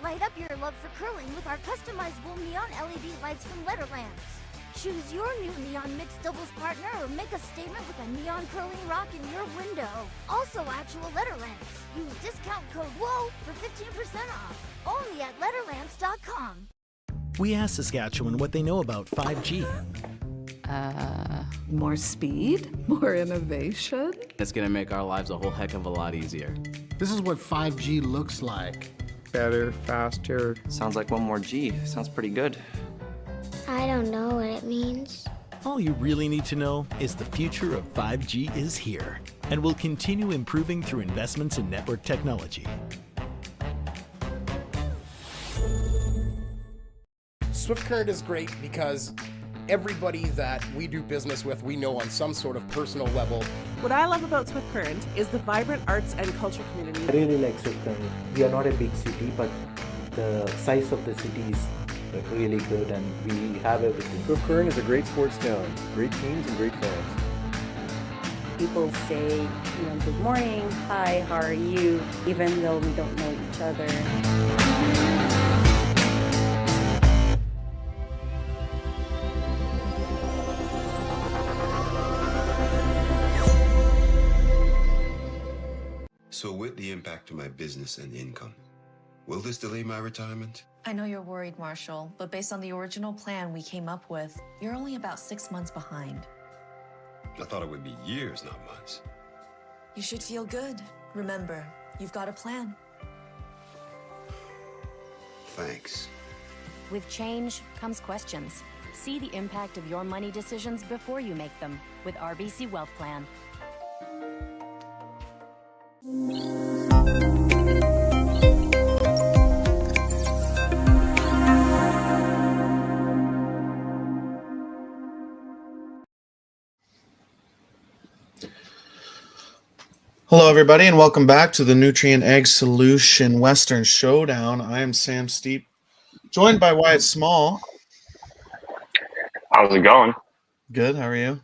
Light up your love for curling with our customizable neon LED lights from Letterlands. Choose your new neon mixed doubles partner or make a statement with a neon curling rock in your window. Also actual Letterlands. Use discount code WHOA for 15% off. Only at Letterlands.com. We asked Saskatchewan what they know about 5G. More speed, more innovation. It's gonna make our lives a whole heck of a lot easier. This is what 5G looks like. Better, faster. Sounds like one more G. Sounds pretty good. I don't know what it means. All you really need to know is the future of 5G is here and will continue improving through investments in network technology. Swift Current is great because everybody that we do business with, we know on some sort of personal level. What I love about Swift Current is the vibrant arts and culture community. I really like Swift Current. We are not a big city, but the size of the city is really good and we have everything. Swift Current is a great sports town, great teams and great fans. People say, good morning, hi, how are you, even though we don't know each other. So with the impact to my business and income, will this delay my retirement? I know you're worried, Marshall, but based on the original plan we came up with, you're only about 6 months behind. I thought it would be years, not months. You should feel good. Remember, you've got a plan. Thanks. With change comes questions. See the impact of your money decisions before you make them with RBC Wealth Plan. Hello, everybody, and welcome back to the Nutrien Ag Solution Western Showdown. I am Sam Steep, joined by Wyatt Small. How's it going? Good. How are you?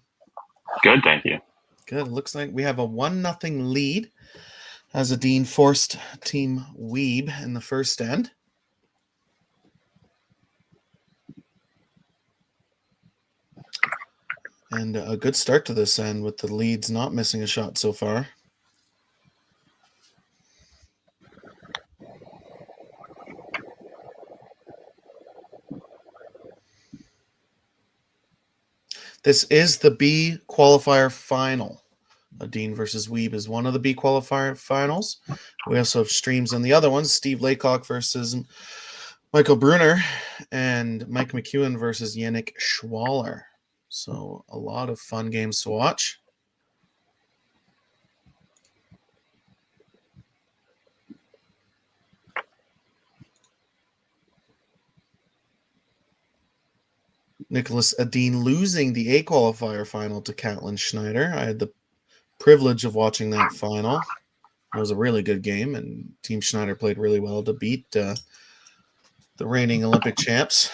Good, thank you. Good. Looks like we have a 1-0 lead as Edin forced Team Wiebe in the first end. And a good start to this end with the leads not missing a shot so far. This is the B qualifier final. Edin versus Wiebe is one of the B qualifier finals. We also have streams in the other ones. Steve Laycock versus Michael Brunner and Mike McEwen versus Yannick Schwaller. So a lot of fun games to watch. Niklas Edin losing the A qualifier final to Caitlin Schneider. I had the privilege of watching that final. It was a really good game, and Team Schneider played really well to beat the reigning Olympic champs.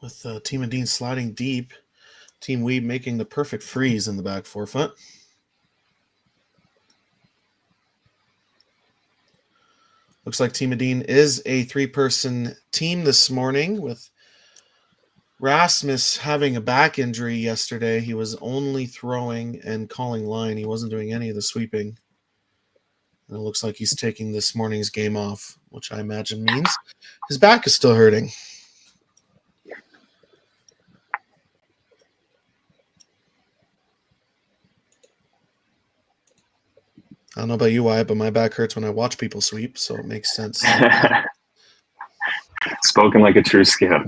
With Team Edin sliding deep, Team Wiebe making the perfect freeze in the back forefoot. Looks like Team Edin is a 3-person team this morning, with Rasmus having a back injury yesterday. He was only throwing and calling line. He wasn't doing any of the sweeping. And it looks like he's taking this morning's game off, which I imagine means his back is still hurting. I don't know about you, Wyatt, but my back hurts when I watch people sweep, so it makes sense. Spoken like a true skip.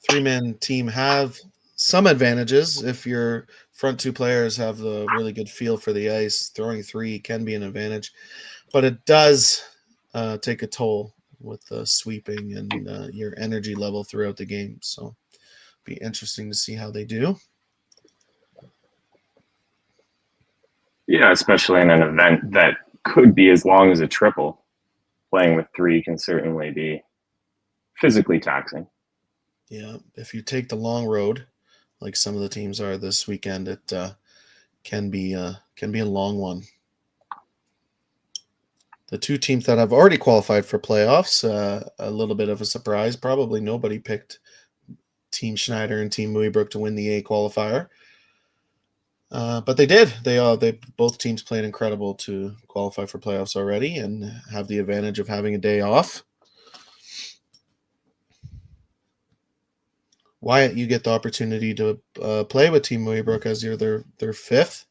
Three-man team have some advantages. If your front two players have the really good feel for the ice, throwing three can be an advantage, but it does take a toll with the sweeping and your energy level throughout the game. So be interesting to see how they do. Yeah, especially in an event that could be as long as a triple. Playing with three can certainly be physically taxing. Yeah, if you take the long road, like some of the teams are this weekend, it can be a long one. The two teams that have already qualified for playoffs, a little bit of a surprise. Probably nobody picked Team Schneider and Team Muybrook to win the A qualifier. But they did. They both teams played incredible to qualify for playoffs already and have the advantage of having a day off. Wyatt, you get the opportunity to play with Team Muybrook as you're their fifth.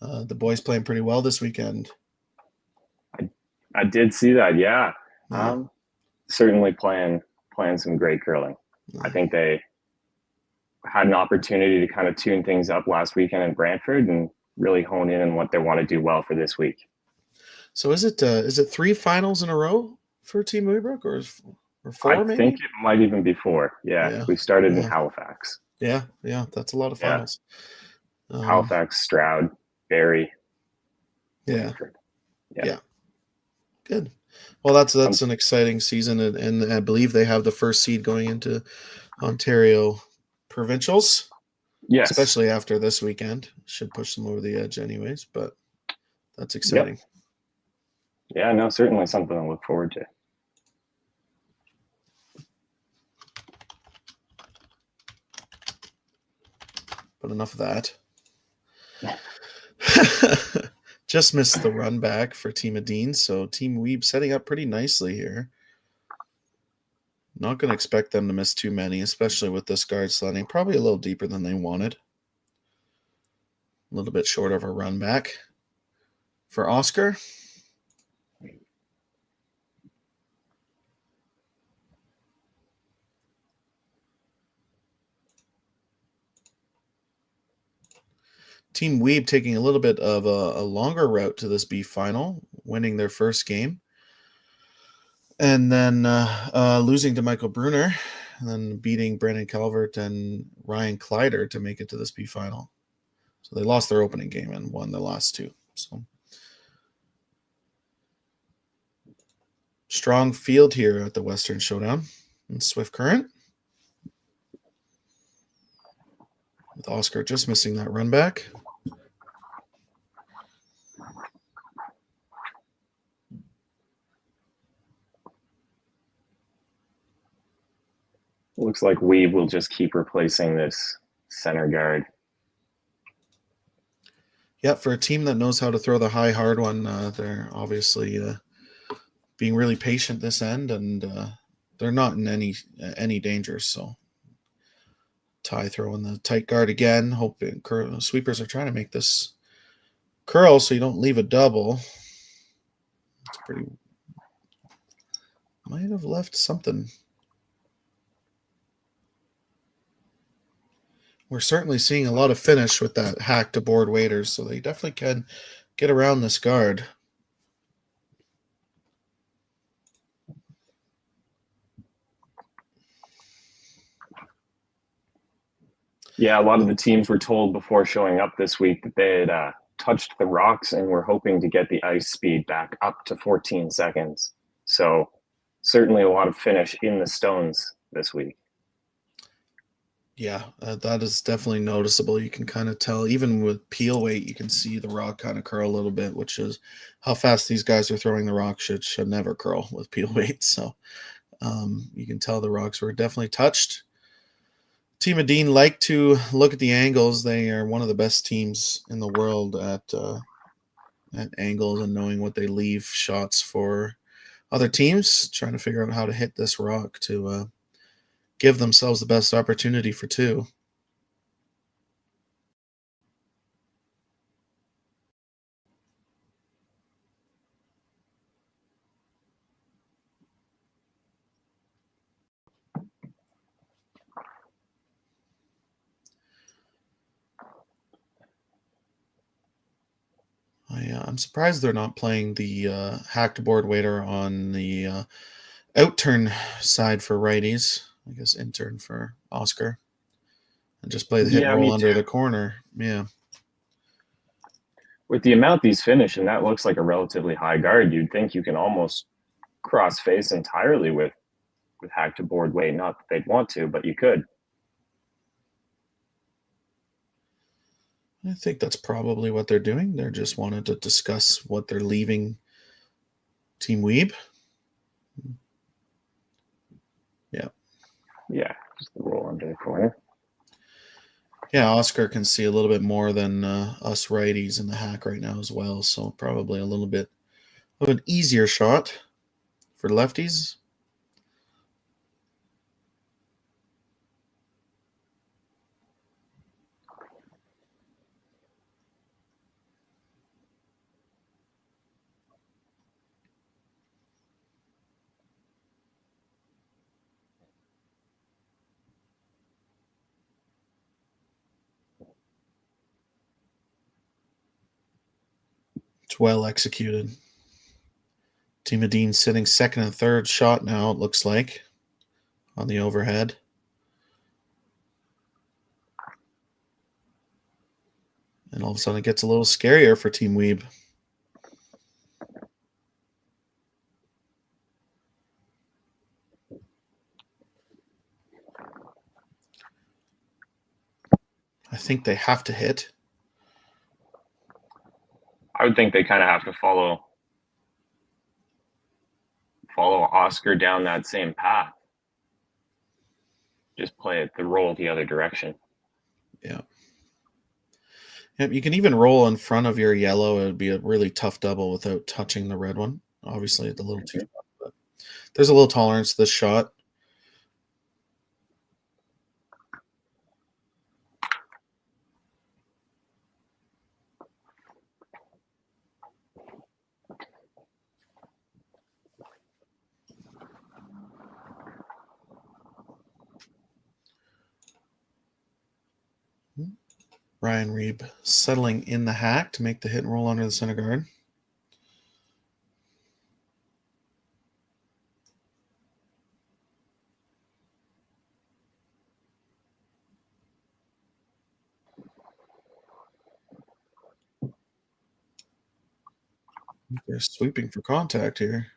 The boys playing pretty well this weekend. I did see that. Yeah. Certainly playing some great curling. I think they had an opportunity to kind of tune things up last weekend in Brantford and really hone in on what they want to do well for this week. So is it three finals in a row for Team Muybrook or four? I think it might even be four. Yeah. We started in Halifax. Yeah, that's a lot of finals. Halifax, Stroud, Barrie. Yeah. Good. Well, that's an exciting season, and I believe they have the first seed going into Ontario provincials. Yes. Especially after this weekend. Should push them over the edge anyways, but that's exciting. Yep. Yeah, no, certainly something to look forward to. But enough of that. Just missed the run back for Team Edin, so Team Wiebe setting up pretty nicely here. Not going to expect them to miss too many, especially with this guard sliding. Probably a little deeper than they wanted. A little bit short of a run back for Oscar. Team Wiebe taking a little bit of a longer route to this B final, winning their first game. And then losing to Michael Brunner, and then beating Brandon Calvert and Ryan Kleider to make it to this B final. So they lost their opening game and won the last two. So strong field here at the Western Showdown in Swift Current. With Oscar just missing that run back. Looks like Wiebe will just keep replacing this center guard. Yeah, for a team that knows how to throw the high, hard one, they're obviously being really patient this end, and they're not in any danger. So Ty throwing the tight guard again, hoping sweepers are trying to make this curl so you don't leave a double. It's pretty. Might have left something. We're certainly seeing a lot of finish with that hack to board waiters, so they definitely can get around this guard. Yeah, a lot of the teams were told before showing up this week that they had touched the rocks and were hoping to get the ice speed back up to 14 seconds. So certainly a lot of finish in the stones this week. Yeah, that is definitely noticeable. You can kind of tell, even with peel weight, you can see the rock kind of curl a little bit, which is how fast these guys are throwing the rock. Should never curl with peel weight. So you can tell the rocks were definitely touched. Team Edin like to look at the angles. They are one of the best teams in the world at angles and knowing what they leave shots for other teams, trying to figure out how to hit this rock to give themselves the best opportunity for two. I'm surprised they're not playing the hacked board waiter on the out turn side for righties. I guess in turn for Oscar. And just play the hit and roll under the corner. Yeah. With the amount these finish, and that looks like a relatively high guard, you'd think you can almost cross face entirely with hack to board weight. Not that they'd want to, but you could. I think that's probably what they're doing. They're just wanting to discuss what they're leaving Team Wiebe. Yeah. Yeah, just the roll under the corner. Yeah, Oscar can see a little bit more than us righties in the hack right now as well, so probably a little bit of an easier shot for lefties. It's well executed. Team Edin sitting second and third shot now, it looks like, on the overhead. And all of a sudden it gets a little scarier for Team Wiebe. I think they have to hit. I would think they kind of have to follow Oscar down that same path. Just play the roll the other direction. Yeah. Yep, you can even roll in front of your yellow. It would be a really tough double without touching the red one. Obviously, it's a little too tough, but there's a little tolerance to this shot. Ryan Wiebe settling in the hack to make the hit and roll under the center guard. They're sweeping for contact here.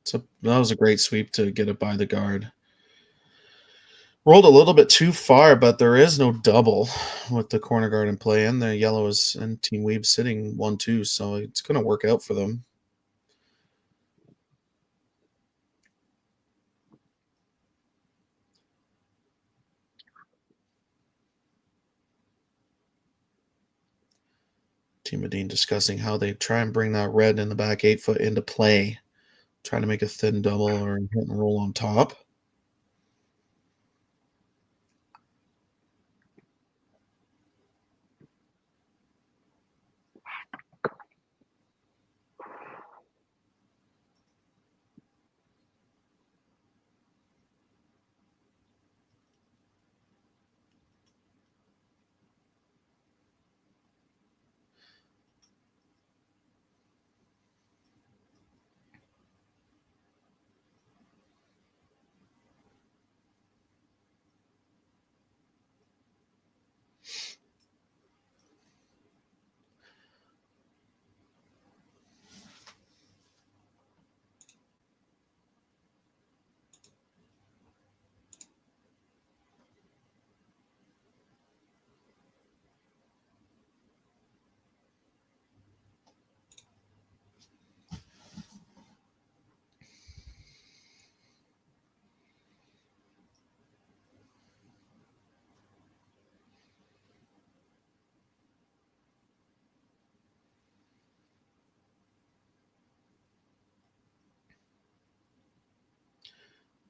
So that was a great sweep to get it by the guard. Rolled a little bit too far, but there is no double with the corner guard in play, and the yellow is and Team Wiebe sitting 1-2, so it's going to work out for them. Team Edin discussing how they try and bring that red in the back 8 foot into play, trying to make a thin double or hit and roll on top.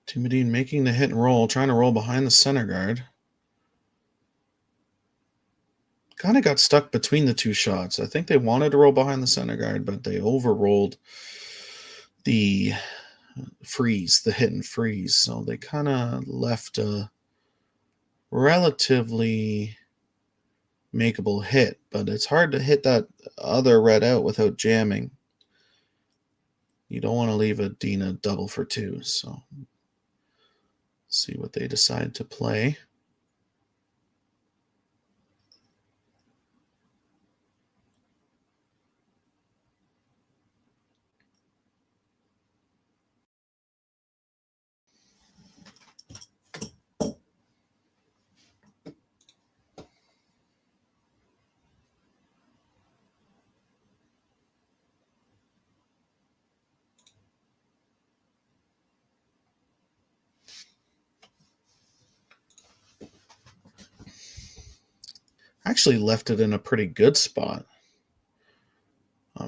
Team Edin making the hit and roll, trying to roll behind the center guard. Kind of got stuck between the two shots. I think they wanted to roll behind the center guard, but they overrolled the freeze, the hit and freeze. So they kind of left a relatively makeable hit, but it's hard to hit that other red out without jamming. You don't want to leave a Dean a double for 2, so see what they decide to play. Actually left it in a pretty good spot.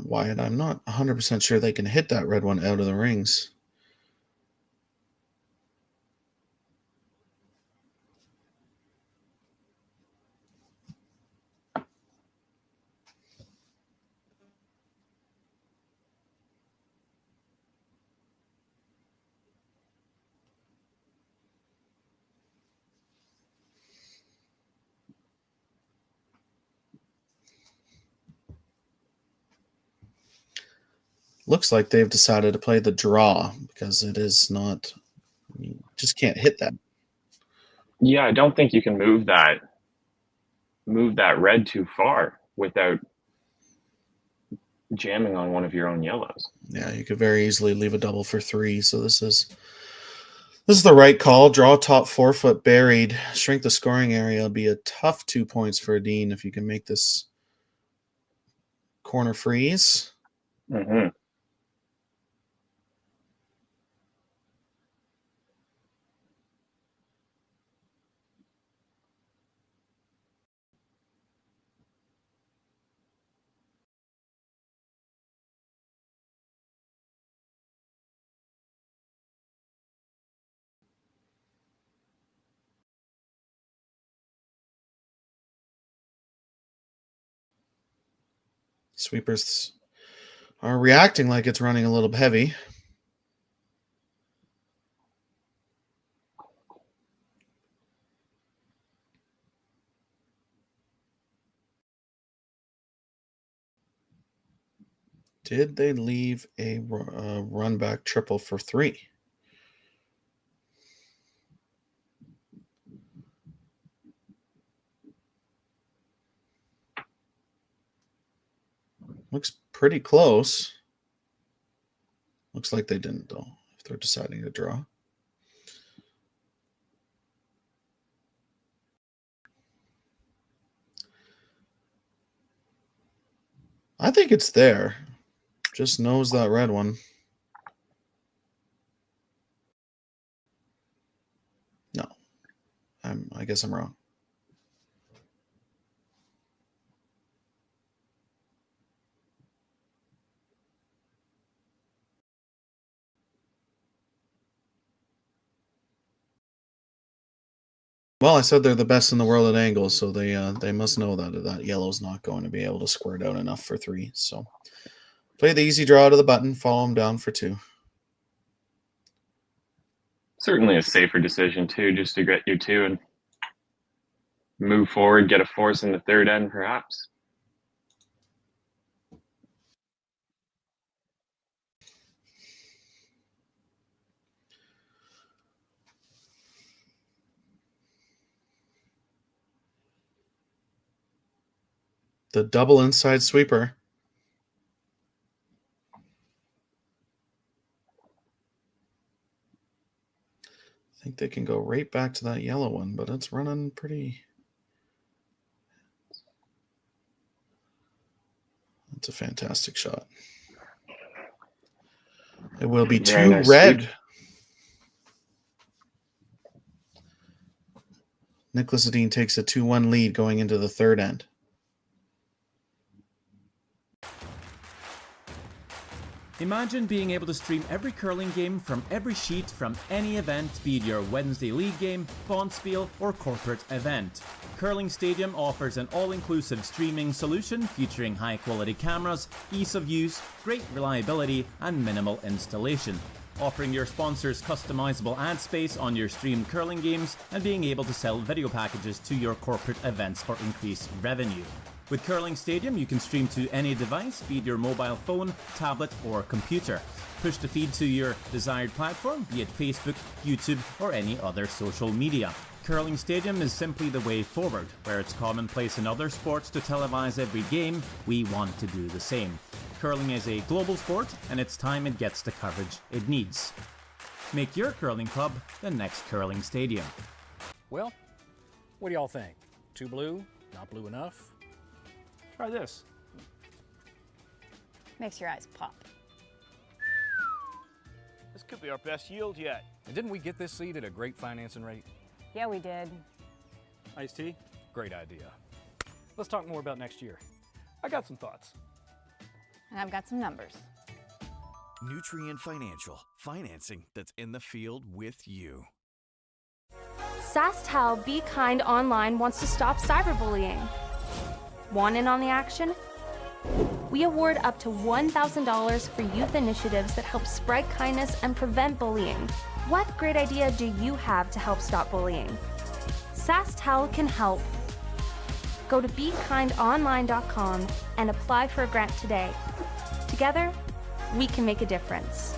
Wyatt, I'm not 100% sure they can hit that red one out of the rings. Looks like they've decided to play the draw because it is not, you just can't hit that. Yeah, I don't think you can move that red too far without jamming on one of your own yellows. Yeah, you could very easily leave a double for 3. So this is the right call. Draw top 4 foot buried. Shrink the scoring area. It'll be a tough 2 points for a Dean if you can make this corner freeze. Mm-hmm. Sweepers are reacting like it's running a little heavy. Did they leave a run back triple for 3? Looks pretty close. Looks like they didn't, though, if they're deciding to draw. I think it's there. Just knows that red one. No. I guess I'm wrong. Well, I said they're the best in the world at angles, so they must know that yellow's not going to be able to squirt out enough for 3. So play the easy draw to the button, follow them down for 2. Certainly a safer decision too, just to get you 2 and move forward, get a force in the third end perhaps. The double inside sweeper. I think they can go right back to that yellow one, but it's running pretty. That's a fantastic shot. It will be 2 nice red. sweep. Niklas Edin takes a 2-1 lead going into the third end. Imagine being able to stream every curling game from every sheet from any event, be it your Wednesday league game, bonspiel, or corporate event. Curling Stadium offers an all-inclusive streaming solution featuring high-quality cameras, ease of use, great reliability, and minimal installation. offering your sponsors customizable ad space on your streamed curling games and being able to sell video packages to your corporate events for increased revenue. With Curling Stadium, you can stream to any device, be it your mobile phone, tablet, or computer. Push the feed to your desired platform, be it Facebook, YouTube, or any other social media. Curling Stadium is simply the way forward. Where it's commonplace in other sports to televise every game, we want to do the same. Curling is a global sport, and it's time it gets the coverage it needs. Make your curling club the next Curling Stadium. Well, what do y'all think? Too blue? Not blue enough? Try this. Makes your eyes pop. This could be our best yield yet. And didn't we get this seed at a great financing rate? Yeah, we did. Iced tea? Great idea. Let's talk more about next year. I got some thoughts. And I've got some numbers. Nutrien Financial, financing that's in the field with you. SaskTel Be Kind Online wants to stop cyberbullying. Want in on the action? We award up to $1,000 for youth initiatives that help spread kindness and prevent bullying. What great idea do you have to help stop bullying? SaskTel can help. Go to BeKindOnline.com and apply for a grant today. Together, we can make a difference.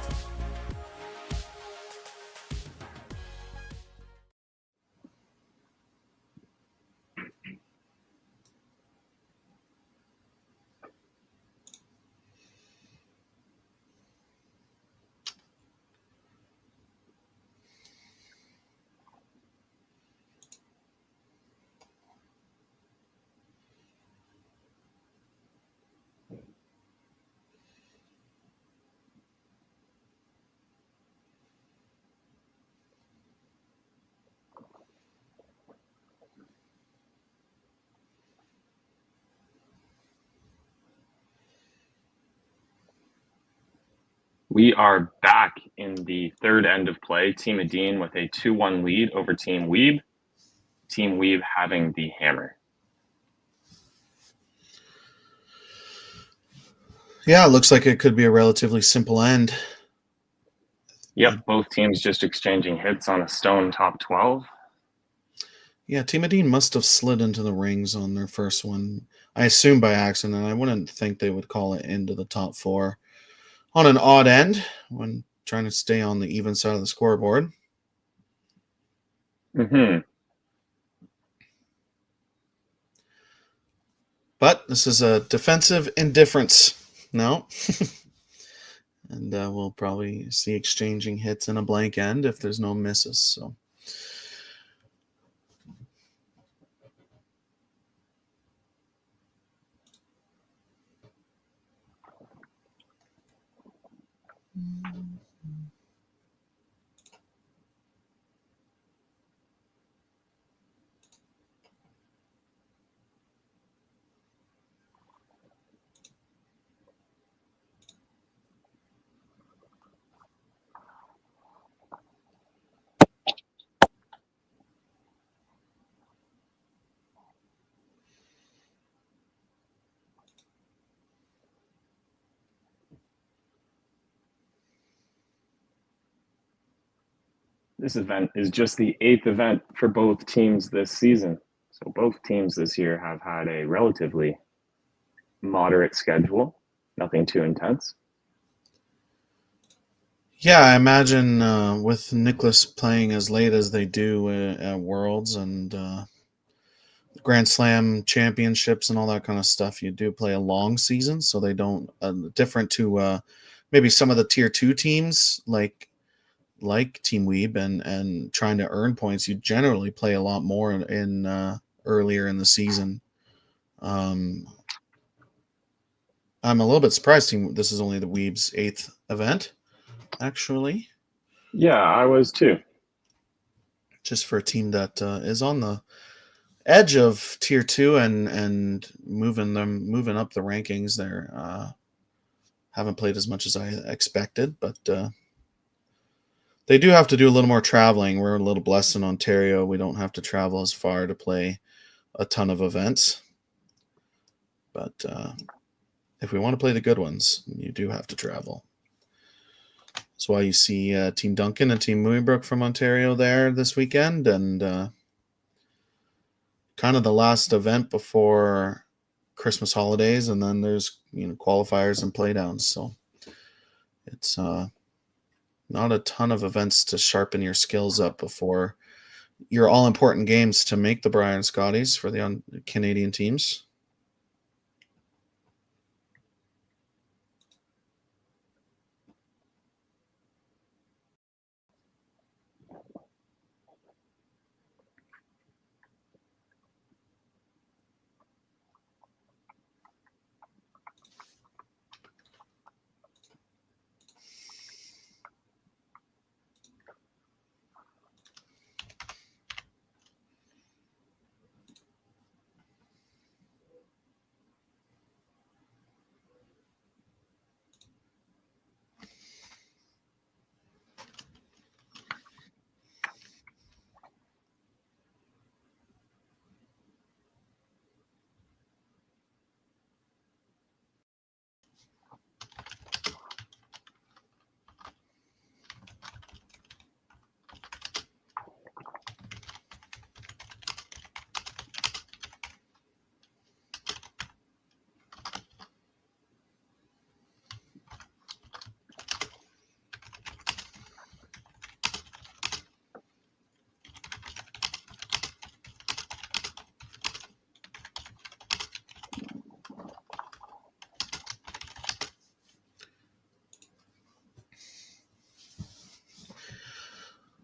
We are back in the third end of play. Team Edin with a 2-1 lead over Team Wiebe. Team Wiebe having the hammer. Yeah, it looks like it could be a relatively simple end. Yep, both teams just exchanging hits on a stone top 12. Yeah, Team Edin must have slid into the rings on their first one. I assume by accident. I wouldn't think they would call it into the top 4 on an odd end when trying to stay on the even side of the scoreboard. But this is a defensive indifference now. And we'll probably see exchanging hits in a blank end if there's no misses. So. This event is just the 8th event for both teams this season. So both teams this year have had a relatively moderate schedule, nothing too intense. Yeah, I imagine with Niklas playing as late as they do at Worlds and Grand Slam championships and all that kind of stuff, you do play a long season, so they don't different to maybe some of the tier 2 teams like Team Wiebe and trying to earn points. You generally play a lot more in earlier in the season. I'm a little bit surprised this is only the Wiebe's 8th event, actually. Yeah, I was too. Just for a team that is on the edge of tier 2 and moving up the rankings there. Haven't played as much as I expected, but they do have to do a little more traveling. We're a little blessed in Ontario. We don't have to travel as far to play a ton of events. But if we want to play the good ones, you do have to travel. So why you see Team Duncan and Team Moonbrook from Ontario there this weekend, and kind of the last event before Christmas holidays, and then there's qualifiers and playdowns. So it's not a ton of events to sharpen your skills up before your all important games to make the Brian Scotties for the Canadian teams.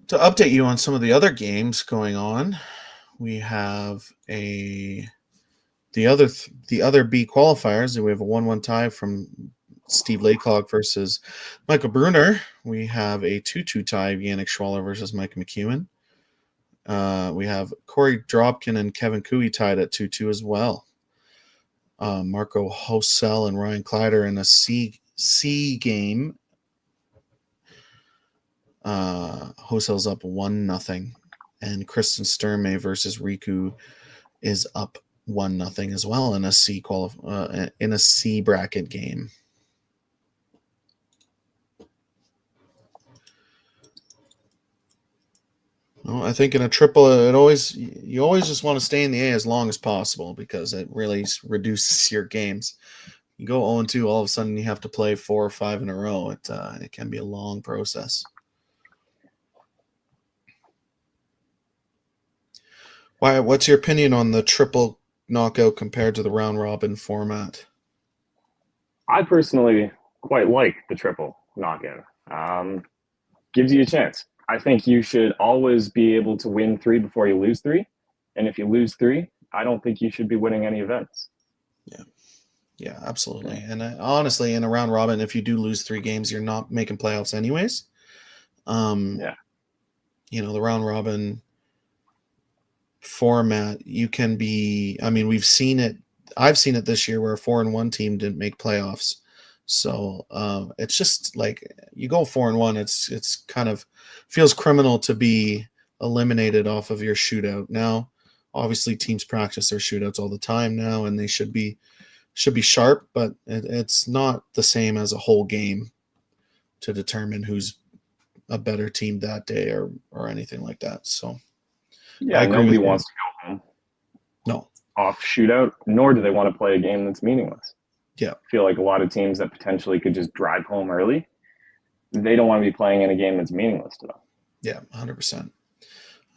To update you on some of the other games going on, we have the other B qualifiers. We have a 1-1 tie from Steve Laycock versus Michael Bruner. We have a 2-2 tie of Yannick Schwaller versus Mike McEwen. We have Corey Dropkin and Kevin Cooey tied at 2-2 as well. Marco Hosel and Ryan Kleider in a C game. Hosel's up 1-0, and Kristen Sturmey versus Riku is up 1-0 as well in a C bracket game. Well, I think in a triple, you always just want to stay in the A as long as possible because it really reduces your games. You go 0-2, all of a sudden you have to play 4 or 5 in a row. It can be a long process. What's your opinion on the triple knockout compared to the round robin format? I personally quite like the triple knockout. Gives you a chance. I think you should always be able to win 3 before you lose 3. And if you lose 3, I don't think you should be winning any events. Yeah, absolutely. And honestly, in a round robin, if you do lose 3 games, you're not making playoffs anyways. The round robin format, you can be, we've seen it. I've seen it this year where a 4-1 team didn't make playoffs. So it's just like you go 4-1, it's kind of feels criminal to be eliminated off of your shootout. Now, obviously teams practice their shootouts all the time now, and they should be sharp, but it's not the same as a whole game to determine who's a better team that day or anything like that. So yeah, nobody wants to go home off shootout, nor do they want to play a game that's meaningless. Yeah. I feel like a lot of teams that potentially could just drive home early, they don't want to be playing in a game that's meaningless to them. Yeah, 100%.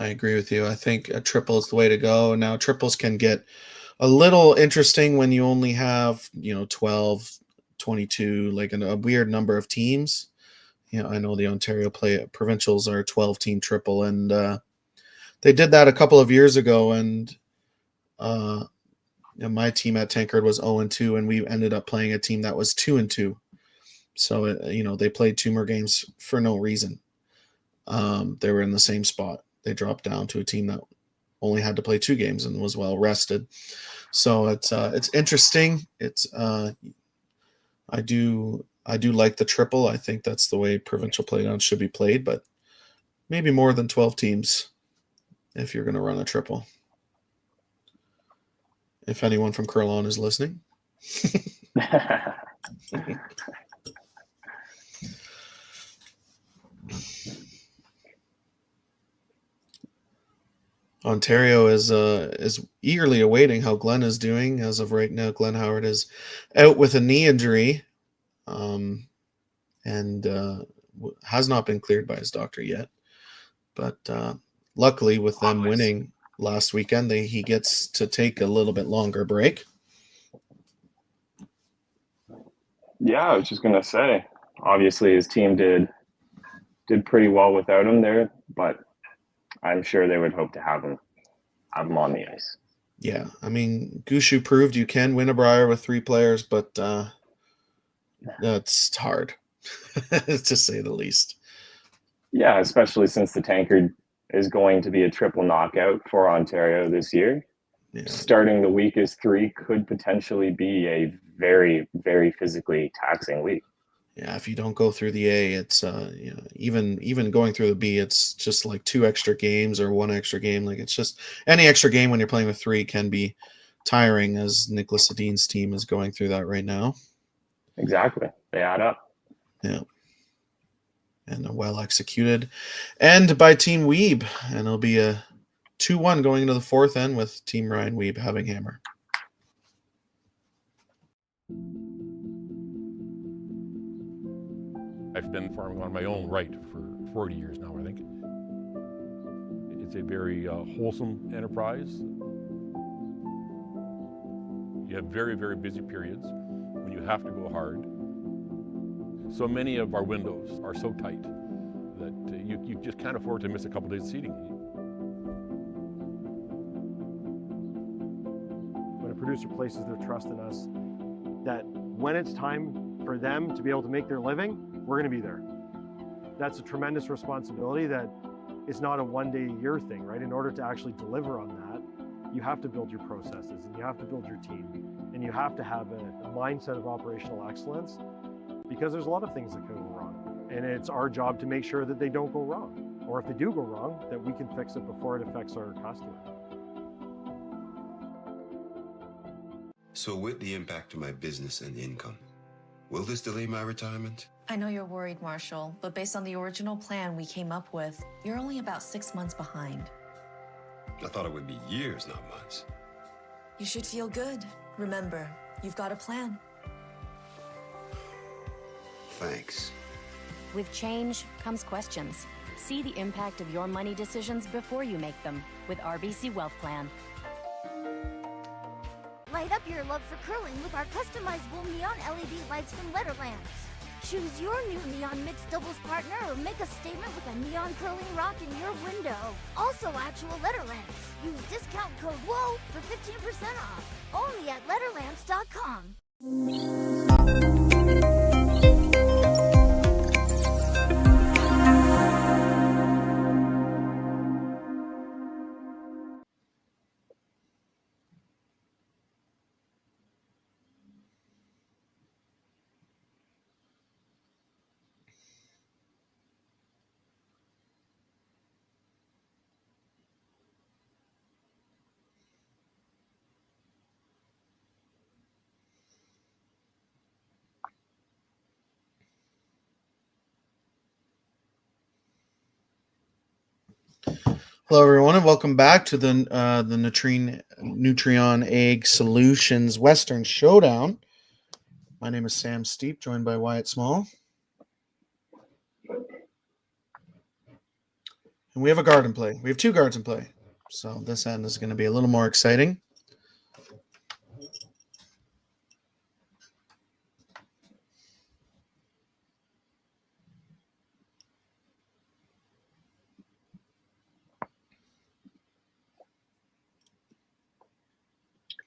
I agree with you. I think a triple is the way to go. Now, triples can get a little interesting when you only have, 12, 22, like a weird number of teams. I know the Ontario provincials are a 12-team triple, and they did that a couple of years ago, and my team at Tankard was 0-2, and we ended up playing a team that was 2-2. So, they played 2 more games for no reason. They were in the same spot. They dropped down to a team that only had to play 2 games and was well rested. So it's interesting. I do like the triple. I think that's the way provincial playdowns should be played, but maybe more than 12 teams if you're going to run a triple. If anyone from Curlon is listening. Ontario is eagerly awaiting how Glenn is doing. As of right now, Glenn Howard is out with a knee injury, and has not been cleared by his doctor yet. But luckily, with them winning last weekend, he gets to take a little bit longer break. Yeah, I was just gonna say, obviously his team did pretty well without him there, but I'm sure they would hope to have him on the ice. Yeah, I mean, Gushu proved you can win a Brier with 3 players, but that's hard, to say the least. Yeah, especially since the Tankard is going to be a triple knockout for Ontario this year. Yeah. Starting the week as 3 could potentially be a very, very physically taxing week. Yeah, if you don't go through the A, it's even going through the B, it's just like 2 extra games or 1 extra game. Like, it's just any extra game when you're playing with 3 can be tiring, as Niklas Edin's team is going through that right now. Exactly. They add up. Yeah. And well executed. And by Team Wiebe. And it'll be a 2-1 going into the 4th end with Team Ryan Wiebe having hammer. I've been farming on my own right for 40 years now, I think. It's a very wholesome enterprise. You have very, very busy periods when you have to go hard. So many of our windows are so tight that you just can't afford to miss a couple days of seeding. When a producer places their trust in us, that when it's time for them to be able to make their living, we're going to be there. That's a tremendous responsibility that is not a one-day-a-year thing, right? In order to actually deliver on that, you have to build your processes, and you have to build your team, and you have to have a mindset of operational excellence, because there's a lot of things that can go wrong. And it's our job to make sure that they don't go wrong. Or if they do go wrong, that we can fix it before it affects our customer. So with the impact to my business and income, will this delay my retirement? I know you're worried, Marshall, but based on the original plan we came up with, you're only about 6 months behind. I thought it would be years, not months. You should feel good. Remember, you've got a plan. Thanks. With change comes questions. See the impact of your money decisions before you make them with RBC Wealth Plan. Light up your love for curling with our customizable neon LED lights from Letterlands. Choose your new neon mixed doubles partner or make a statement with a neon curling rock in your window. Also actual Letterlands. Use discount code WHOA for 15% off. Only at Letterlands.com. Hello, everyone, and welcome back to the Nutrien Ag Solutions Western Showdown. My name is Sam Steep, joined by Wyatt Small. And we have a guard in play. We have 2 guards in play. So this end is going to be a little more exciting.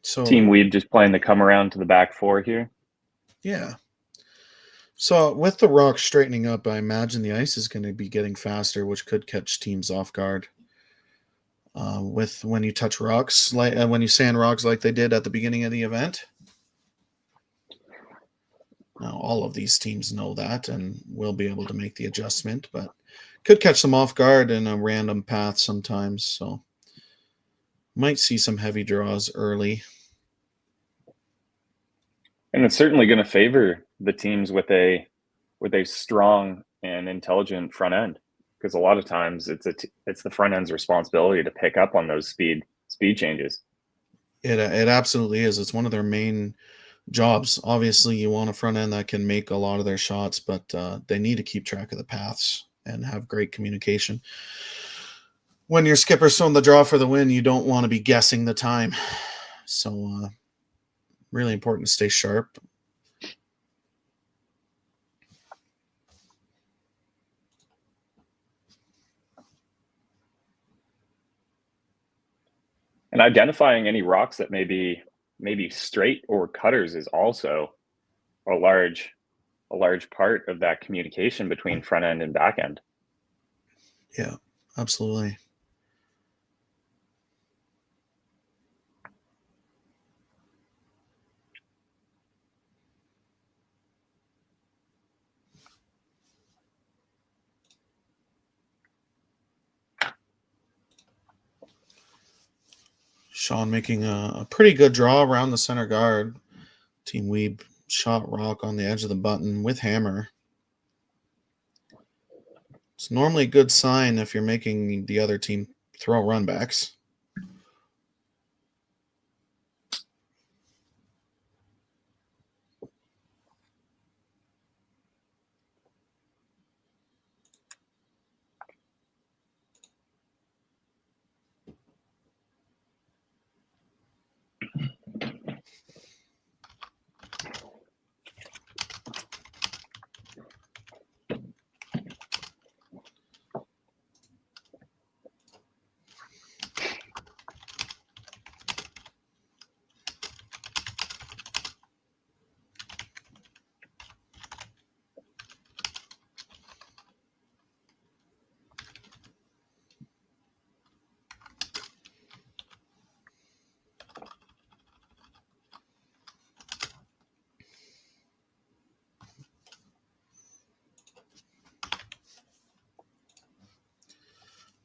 So Team Wiebe just playing the come around to the back 4 here. Yeah. So with the rocks straightening up, I imagine the ice is going to be getting faster, which could catch teams off guard. With when you touch rocks, like when you sand rocks like they did at the beginning of the event. Now all of these teams know that and will be able to make the adjustment, but could catch them off guard in a random path sometimes. So might see some heavy draws early. And it's certainly going to favor the teams with a strong and intelligent front end. because a lot of times it's the front end's responsibility to pick up on those speed changes. It absolutely is. It's one of their main jobs. Obviously, you want a front end that can make a lot of their shots, but they need to keep track of the paths and have great communication. When your skipper's throwing the draw for the win, you don't want to be guessing the time. So really important to stay sharp. And identifying any rocks that may be straight or cutters is also a large part of that communication between front end and back end. Yeah, absolutely. Sean making a pretty good draw around the center guard. Team Wiebe shot rock on the edge of the button with hammer. It's normally a good sign if you're making the other team throw runbacks.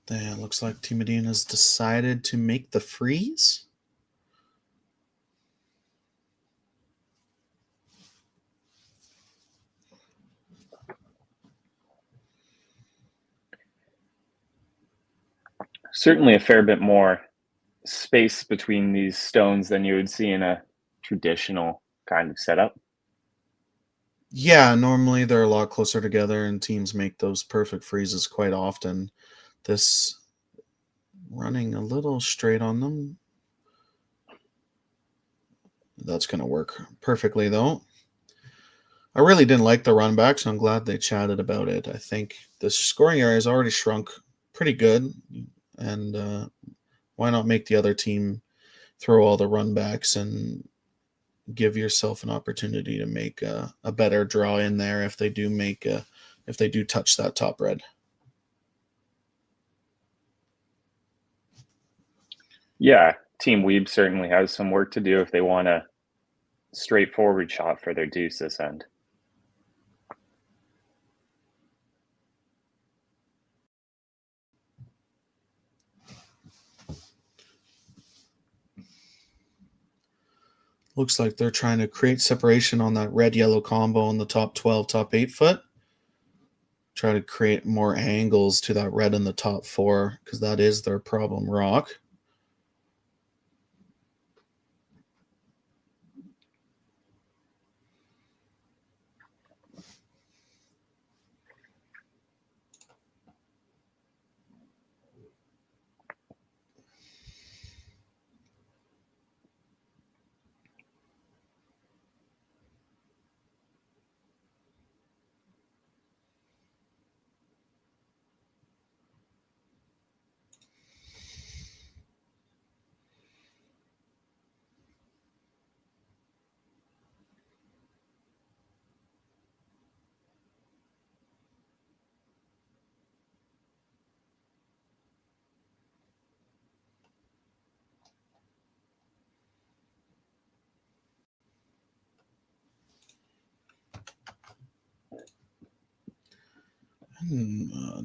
Then it looks like Team Edin has decided to make the freeze. Certainly a fair bit more space between these stones than you would see in a traditional kind of setup. Yeah, normally they're a lot closer together and teams make those perfect freezes quite often. This running a little straight on them. That's going to work perfectly though. I really didn't like the run back, so I'm glad they chatted about it. I think the scoring area has already shrunk pretty good, and why not make the other team throw all the run backs and give yourself an opportunity to make a better draw in there if they do touch that top red. Yeah, Team Wiebe certainly has some work to do if they want a straightforward shot for their deuce this end. Looks like they're trying to create separation on that red-yellow combo on the top 12, top 8 foot. Try to create more angles to that red in the top 4 because that is their problem rock.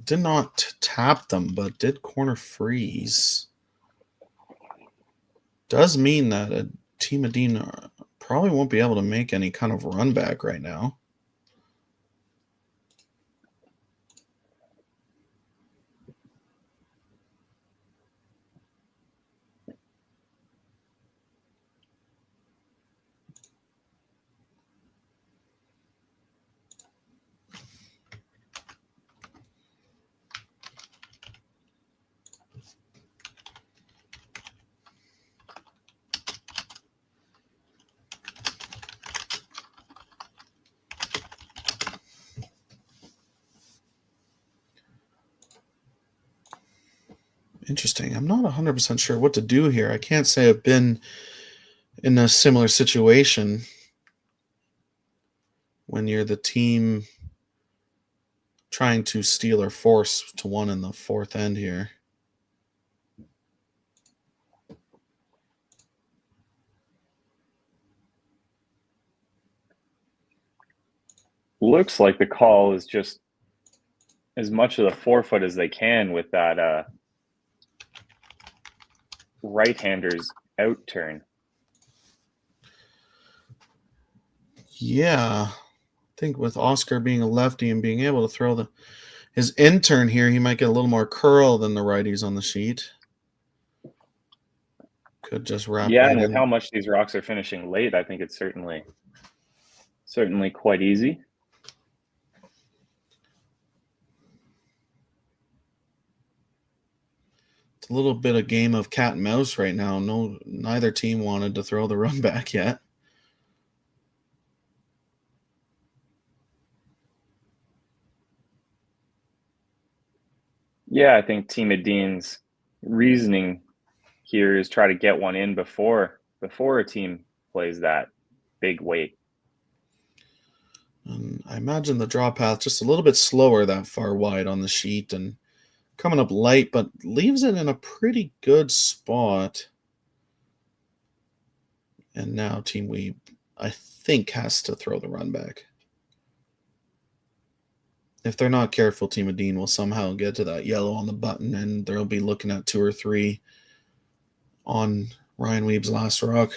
Did not tap them, but did corner freeze. Does mean that a Team Edin probably won't be able to make any kind of run back right now. Interesting. I'm not 100% sure what to do here. I can't say I've been in a similar situation when you're the team trying to steal or force to one in the fourth end here. Looks like the call is just as much of the forefoot as they can with that right-hander's out turn. Yeah. I think with Oscar being a lefty and being able to throw his in-turn here, he might get a little more curl than the righties on the sheet. Could just wrap Yeah, right and with in. how much these rocks are finishing late, I think it's certainly quite easy. It's a little bit of game of cat and mouse right now. Neither team wanted to throw the run back yet. Yeah, I think Team Edin's reasoning here is try to get one in before a team plays that big weight. And I imagine the draw path just a little bit slower that far wide on the sheet and coming up light, but leaves it in a pretty good spot. And now Team Wiebe, I think, has to throw the run back. If they're not careful, Team Edin will somehow get to that yellow on the button, and they'll be looking at 2 or 3 on Ryan Wiebe's last rock.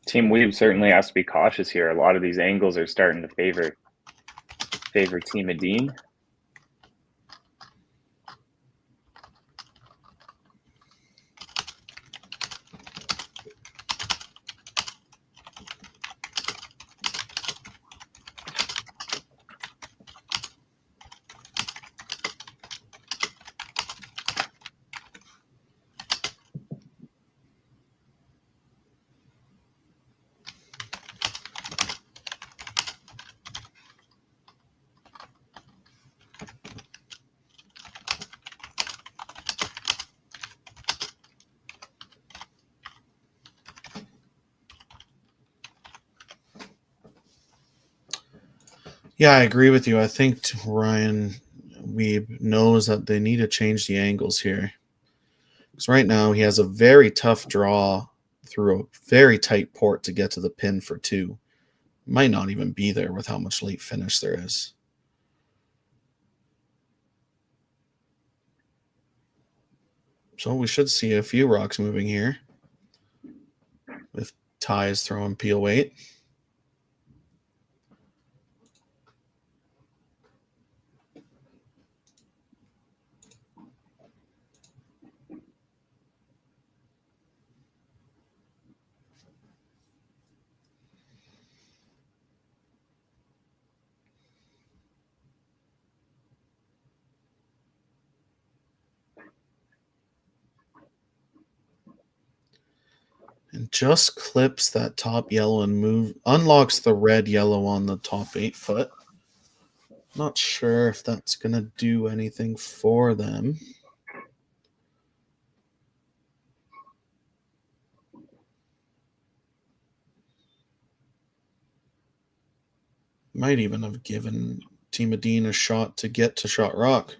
Team Wiebe certainly has to be cautious here. A lot of these angles are starting to favor Team Edin. Yeah, I agree with you. I think Ryan Wiebe knows that they need to change the angles here. Because right now he has a very tough draw through a very tight port to get to the pin for 2. Might not even be there with how much late finish there is. So we should see a few rocks moving here with ties throwing peel weight. And just clips that top yellow and unlocks the red yellow on the top 8 foot. Not sure if that's going to do anything for them. Might even have given Team Edin a shot to get to shot rock.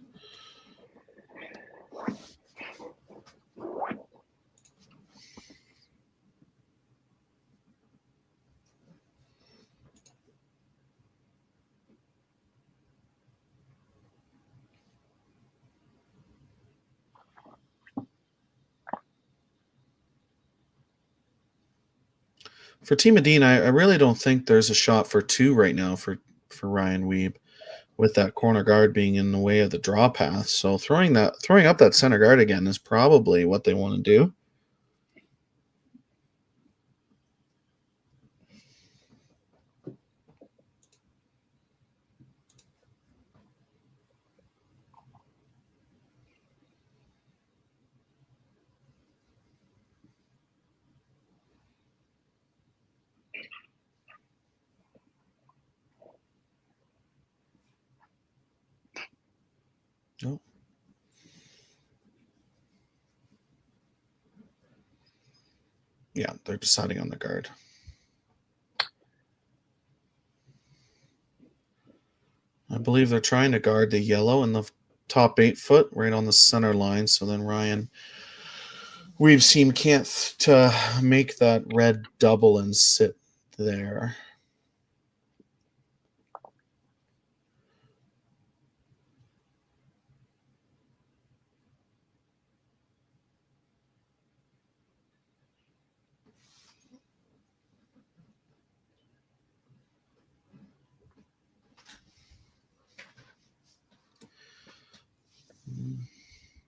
For Team Edin, I really don't think there's a shot for 2 right now for Ryan Wiebe, with that corner guard being in the way of the draw path. So throwing up that center guard again is probably what they want to do. Yeah, they're deciding on the guard. I believe they're trying to guard the yellow in the top 8 foot, right on the center line. So then Ryan, we've seen can't to make that red double and sit there.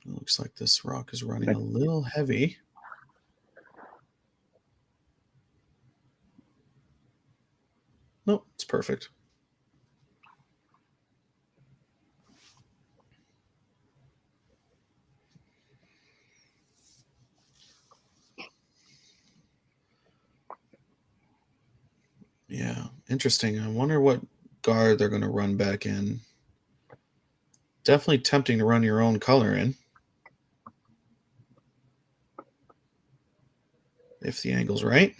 It looks like this rock is running a little heavy. Nope, it's perfect. Yeah, interesting. I wonder what guard they're going to run back in. Definitely tempting to run your own color in. If the angle's right.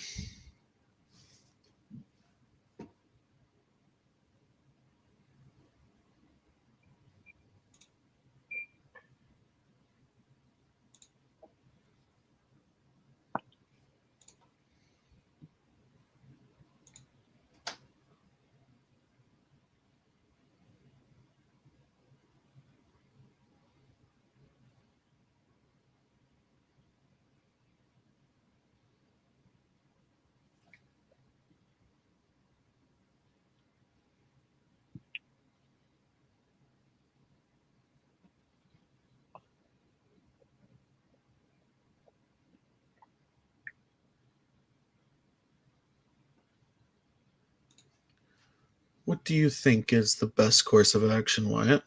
What do you think is the best course of action, Wyatt?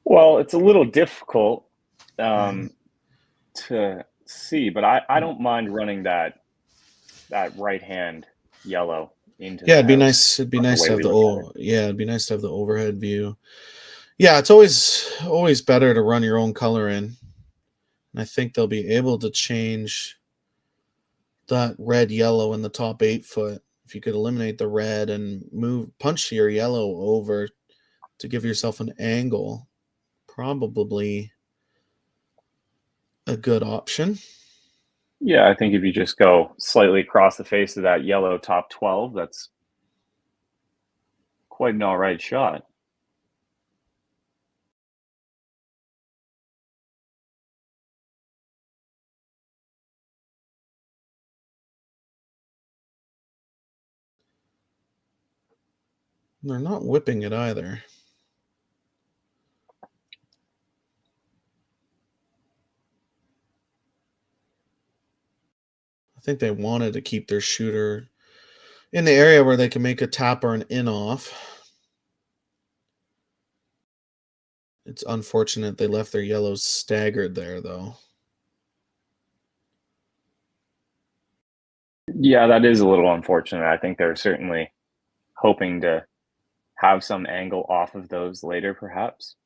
Well, it's a little difficult to see, but I don't mind running that right hand yellow into Yeah, the it'd be house. nice. It'd be That's nice the to way have we the look at it. it'd be nice to have the overhead view. Yeah, it's always better to run your own color in. And I think they'll be able to change that red yellow in the top 8 foot. If you could eliminate the red and punch your yellow over to give yourself an angle, probably a good option. Yeah, I think if you just go slightly across the face of that yellow top 12, that's quite an all right shot. They're not whipping it either. I think they wanted to keep their shooter in the area where they can make a tap or an in off. It's unfortunate they left their yellows staggered there, though. Yeah, that is a little unfortunate. I think they're certainly hoping to have some angle off of those later, perhaps.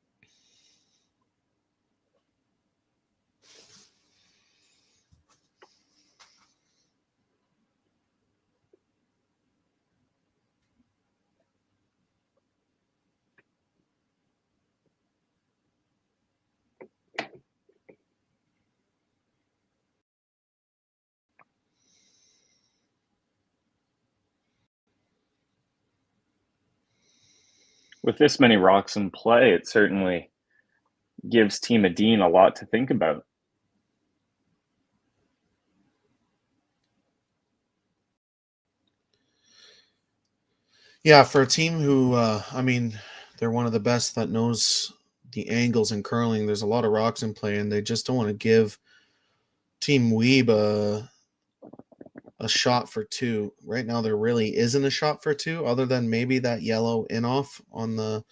With this many rocks in play, it certainly gives Team Edin a lot to think about. Yeah, for a team who, they're one of the best that knows the angles in curling. There's a lot of rocks in play, and they just don't want to give Team Wiebe a shot for 2. Right now, there really isn't a shot for 2, other than maybe that yellow in-off on the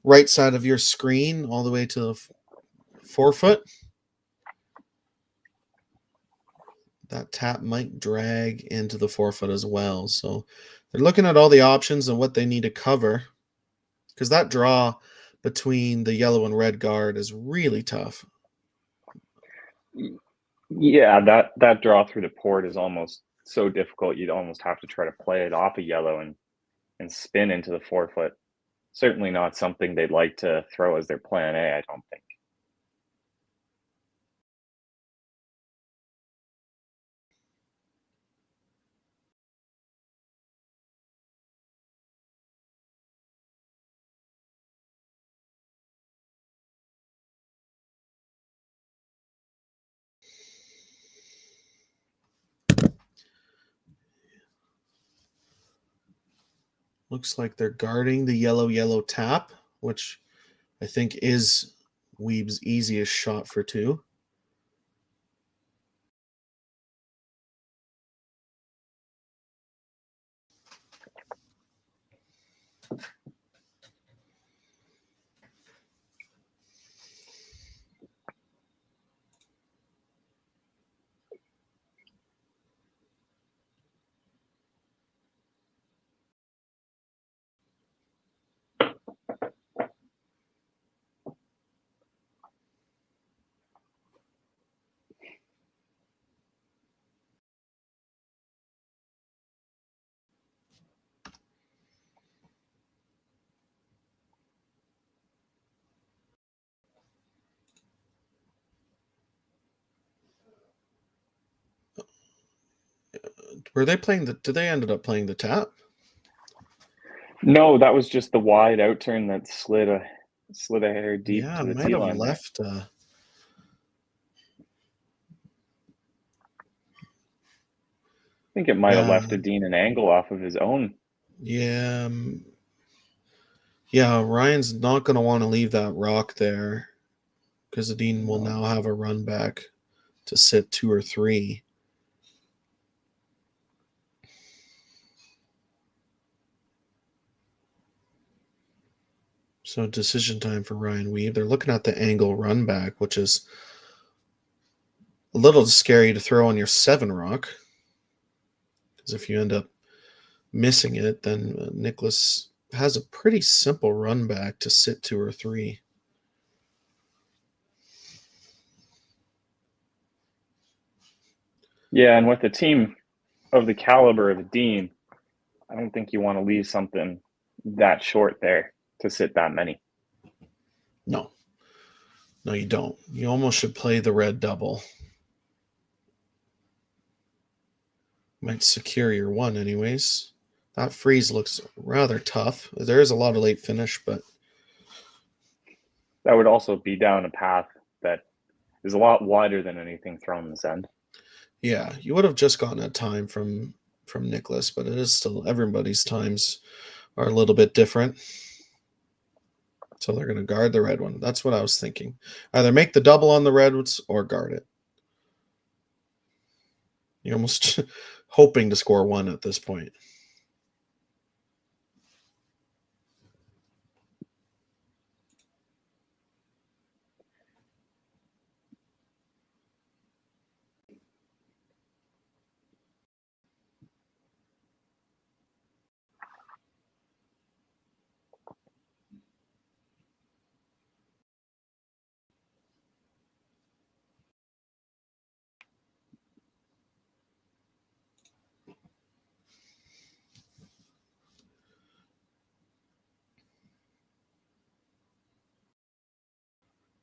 right side of your screen all the way to the 4 foot. That tap might drag into the 4 foot as well. So they're looking at all the options and what they need to cover, because that draw between the yellow and red guard is really tough. Yeah, that draw through the port is almost so difficult. You'd almost have to try to play it off a yellow and spin into the forefoot. Certainly not something they'd like to throw as their plan A, I don't think. Looks like they're guarding the yellow tap, which I think is Wiebe's easiest shot for two. Were they playing the? Did they ended up playing the tap? No, that was just the wide out turn that slid a hair deep Yeah, to the might tee have line. left. I think it might have left Edin an angle off of his own. Yeah. Yeah, Ryan's not going to want to leave that rock there because Edin will now have a run back to sit 2 or 3. So decision time for Ryan Wiebe. They're looking at the angle run back, which is a little scary to throw on your 7 rock. Because if you end up missing it, then Niklas has a pretty simple run back to sit 2 or 3. Yeah, and with a team of the caliber of Edin, I don't think you want to leave something that short there to sit that many. No, you don't. You almost should play the red double. Might secure your 1 anyways. That freeze looks rather tough. There is a lot of late finish, but that would also be down a path that is a lot wider than anything thrown this end. Yeah, you would have just gotten a time from Niklas, but it is still, everybody's times are a little bit different. So they're going to guard the red one. That's what I was thinking. Either make the double on the reds or guard it. You're almost hoping to score 1 at this point.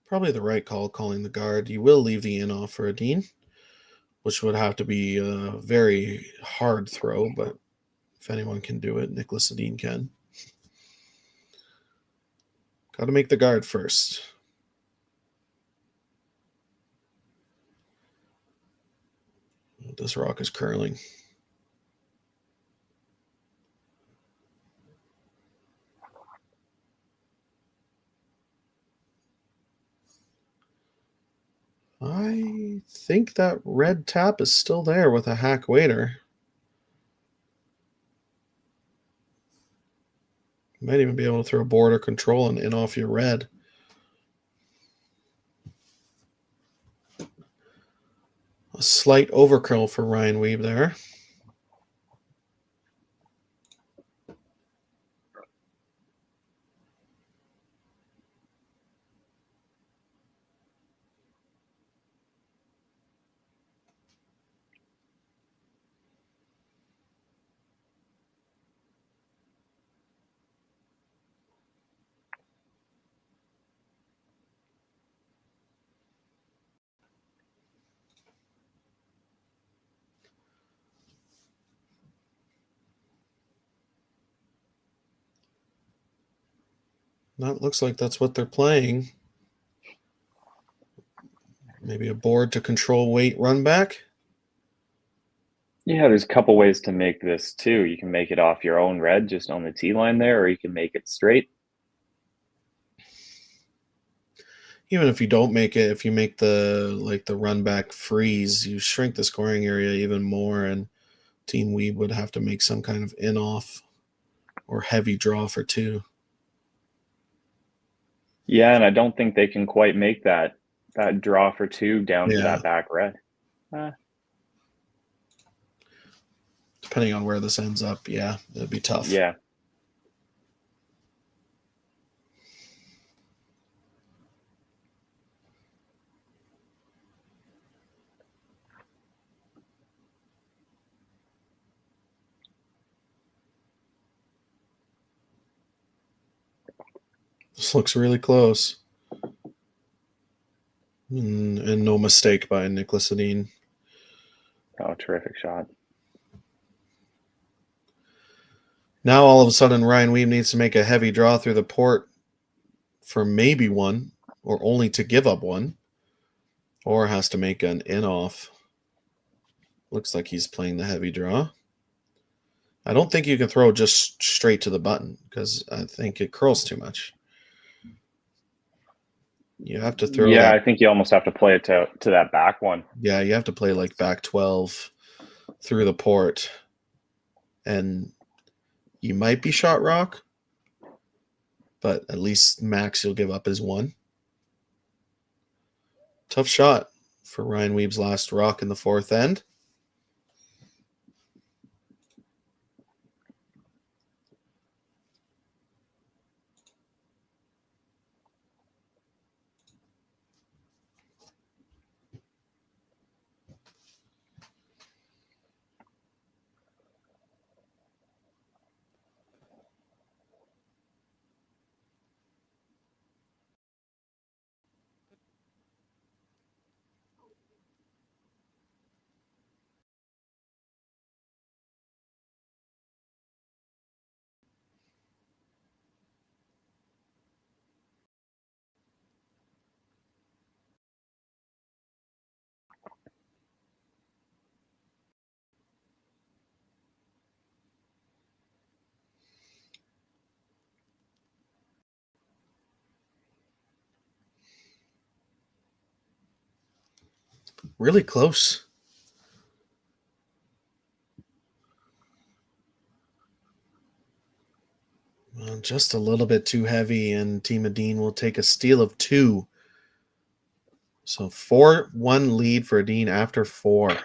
Probably the right call calling the guard. You will leave the in off for Edin, which would have to be a very hard throw, but if anyone can do it, Niklas Edin can. Got to make the guard first. This rock is curling. I think that red tap is still there with a hack waiter. Might even be able to throw border control and in off your red. A slight overcurl for Ryan Wiebe there. That looks like that's what they're playing. Maybe a board to control weight run back. Yeah, there's a couple ways to make this too. You can make it off your own red, just on the T line there, or you can make it straight. Even if you don't make it, if you make the run back freeze, you shrink the scoring area even more, and Team Wiebe would have to make some kind of in-off or heavy draw for 2. Yeah, and I don't think they can quite make that draw for 2 down to that back red. Depending on where this ends up, yeah, it'd be tough. Yeah. This looks really close. And no mistake by Niklas Edin. Oh, terrific shot. Now all of a sudden Ryan Wiebe needs to make a heavy draw through the port for maybe 1, or only to give up 1, or has to make an in-off. Looks like he's playing the heavy draw. I don't think you can throw just straight to the button because I think it curls too much. You have to throw. Yeah, I think you almost have to play it to that back one. Yeah, you have to play like back 12 through the port. And you might be shot rock, but at least max you'll give up is 1. Tough shot for Ryan Wiebe's last rock in the 4th end. Really close. Just a little bit too heavy, and Team Edin will take a steal of 2. So 4-1 lead for Edin after 4.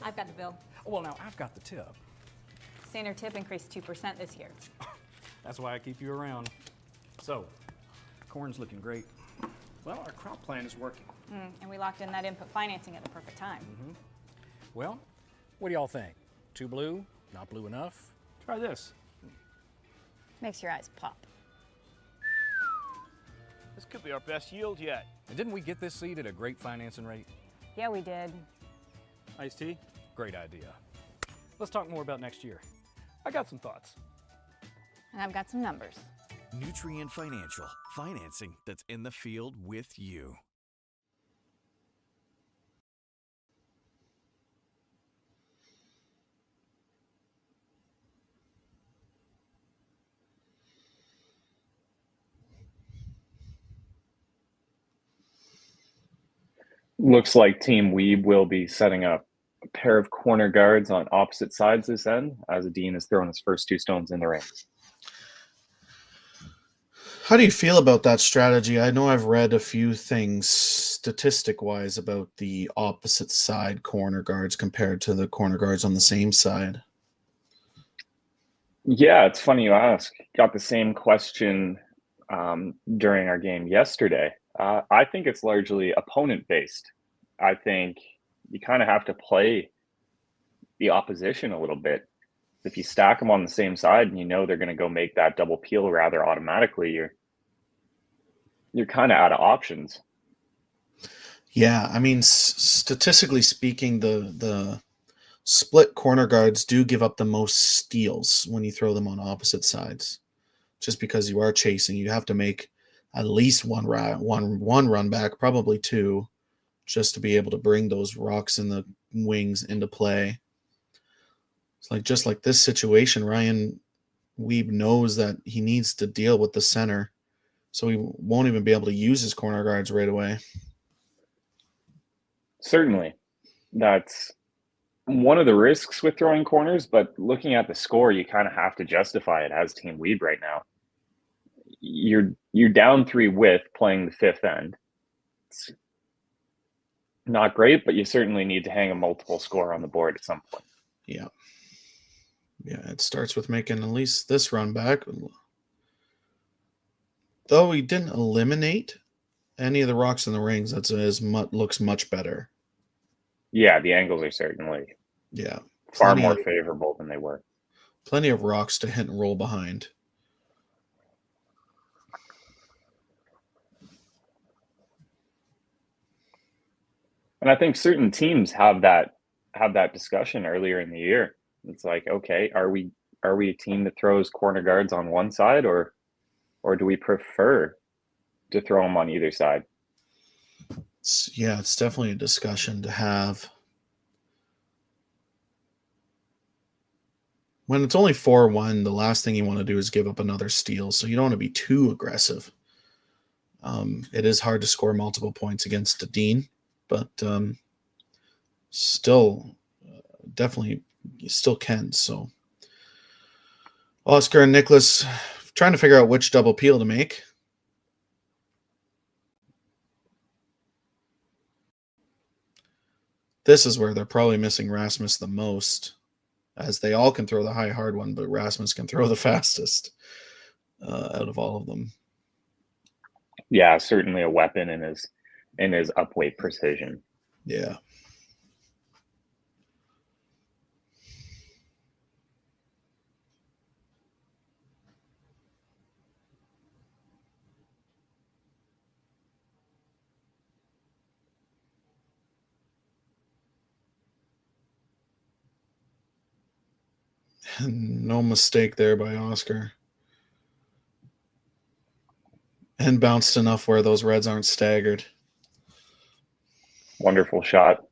I've got the bill. Well, now I've got the tip. Standard tip increased 2% this year. That's why I keep you around. So, Corn's looking great. Well, our crop plan is working. And we locked in that input financing at the perfect time. Well, what do y'all think? Too blue? Not blue enough? Try this. Makes your eyes pop. This could be our best yield yet. And didn't we get this seed at a great financing rate? Yeah, we did. Iced tea? Great idea. Let's talk more about next year. I got some thoughts. And I've got some numbers. Nutrien Financial, financing that's in the field with you. Looks like Team Wiebe will be setting up a pair of corner guards on opposite sides this end, as Edin has thrown his first 2 stones in the ring. How do you feel about that strategy? I know I've read a few things statistic-wise about the opposite side corner guards compared to the corner guards on the same side. Yeah, it's funny you ask. Got the same question during our game yesterday. I think it's largely opponent-based. I think you kind of have to play the opposition a little bit. If you stack them on the same side and you know they're going to go make that double peel rather automatically, you're kind of out of options. Yeah, I mean, statistically speaking, the split corner guards do give up the most steals when you throw them on opposite sides. Just because you are chasing, you have to make at least one run back, probably 2, just to be able to bring those rocks in the wings into play. It's like just like this situation, Ryan Wiebe knows that he needs to deal with the center, so he won't even be able to use his corner guards right away. Certainly. That's one of the risks with throwing corners, but looking at the score, you kind of have to justify it as Team Wiebe right now. You're down 3 with playing the 5th end. It's not great, but you certainly need to hang a multiple score on the board at some point. Yeah. Yeah, it starts with making at least this run back. Though he didn't eliminate any of the rocks in the rings, looks much better. Yeah, the angles are certainly far more favorable than they were. Plenty of rocks to hit and roll behind. And I think certain teams have that discussion earlier in the year. It's like, okay, are we a team that throws corner guards on one side, or do we prefer to throw them on either side? It's definitely a discussion to have. When it's only 4-1, the last thing you want to do is give up another steal, so you don't want to be too aggressive. It is hard to score multiple points against Edin, but still, definitely, you still can. So, Oscar and Niklas trying to figure out which double peel to make. This is where they're probably missing Rasmus the most, as they all can throw the high hard one, but Rasmus can throw the fastest out of all of them. Yeah, certainly a weapon in his upweight precision. Yeah. No mistake there by Oscar. And bounced enough where those reds aren't staggered. Wonderful shot.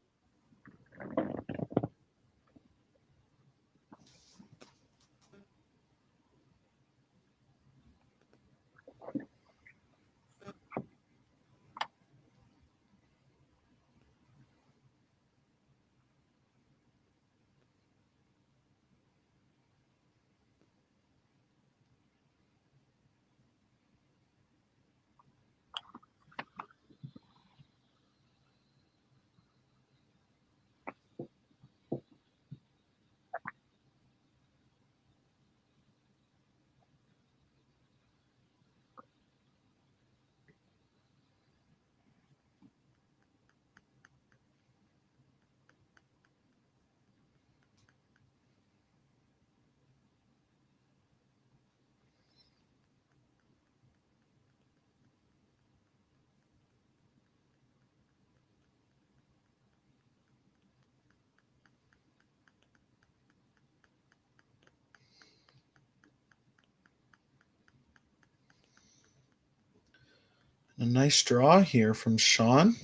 A nice draw here from Sean.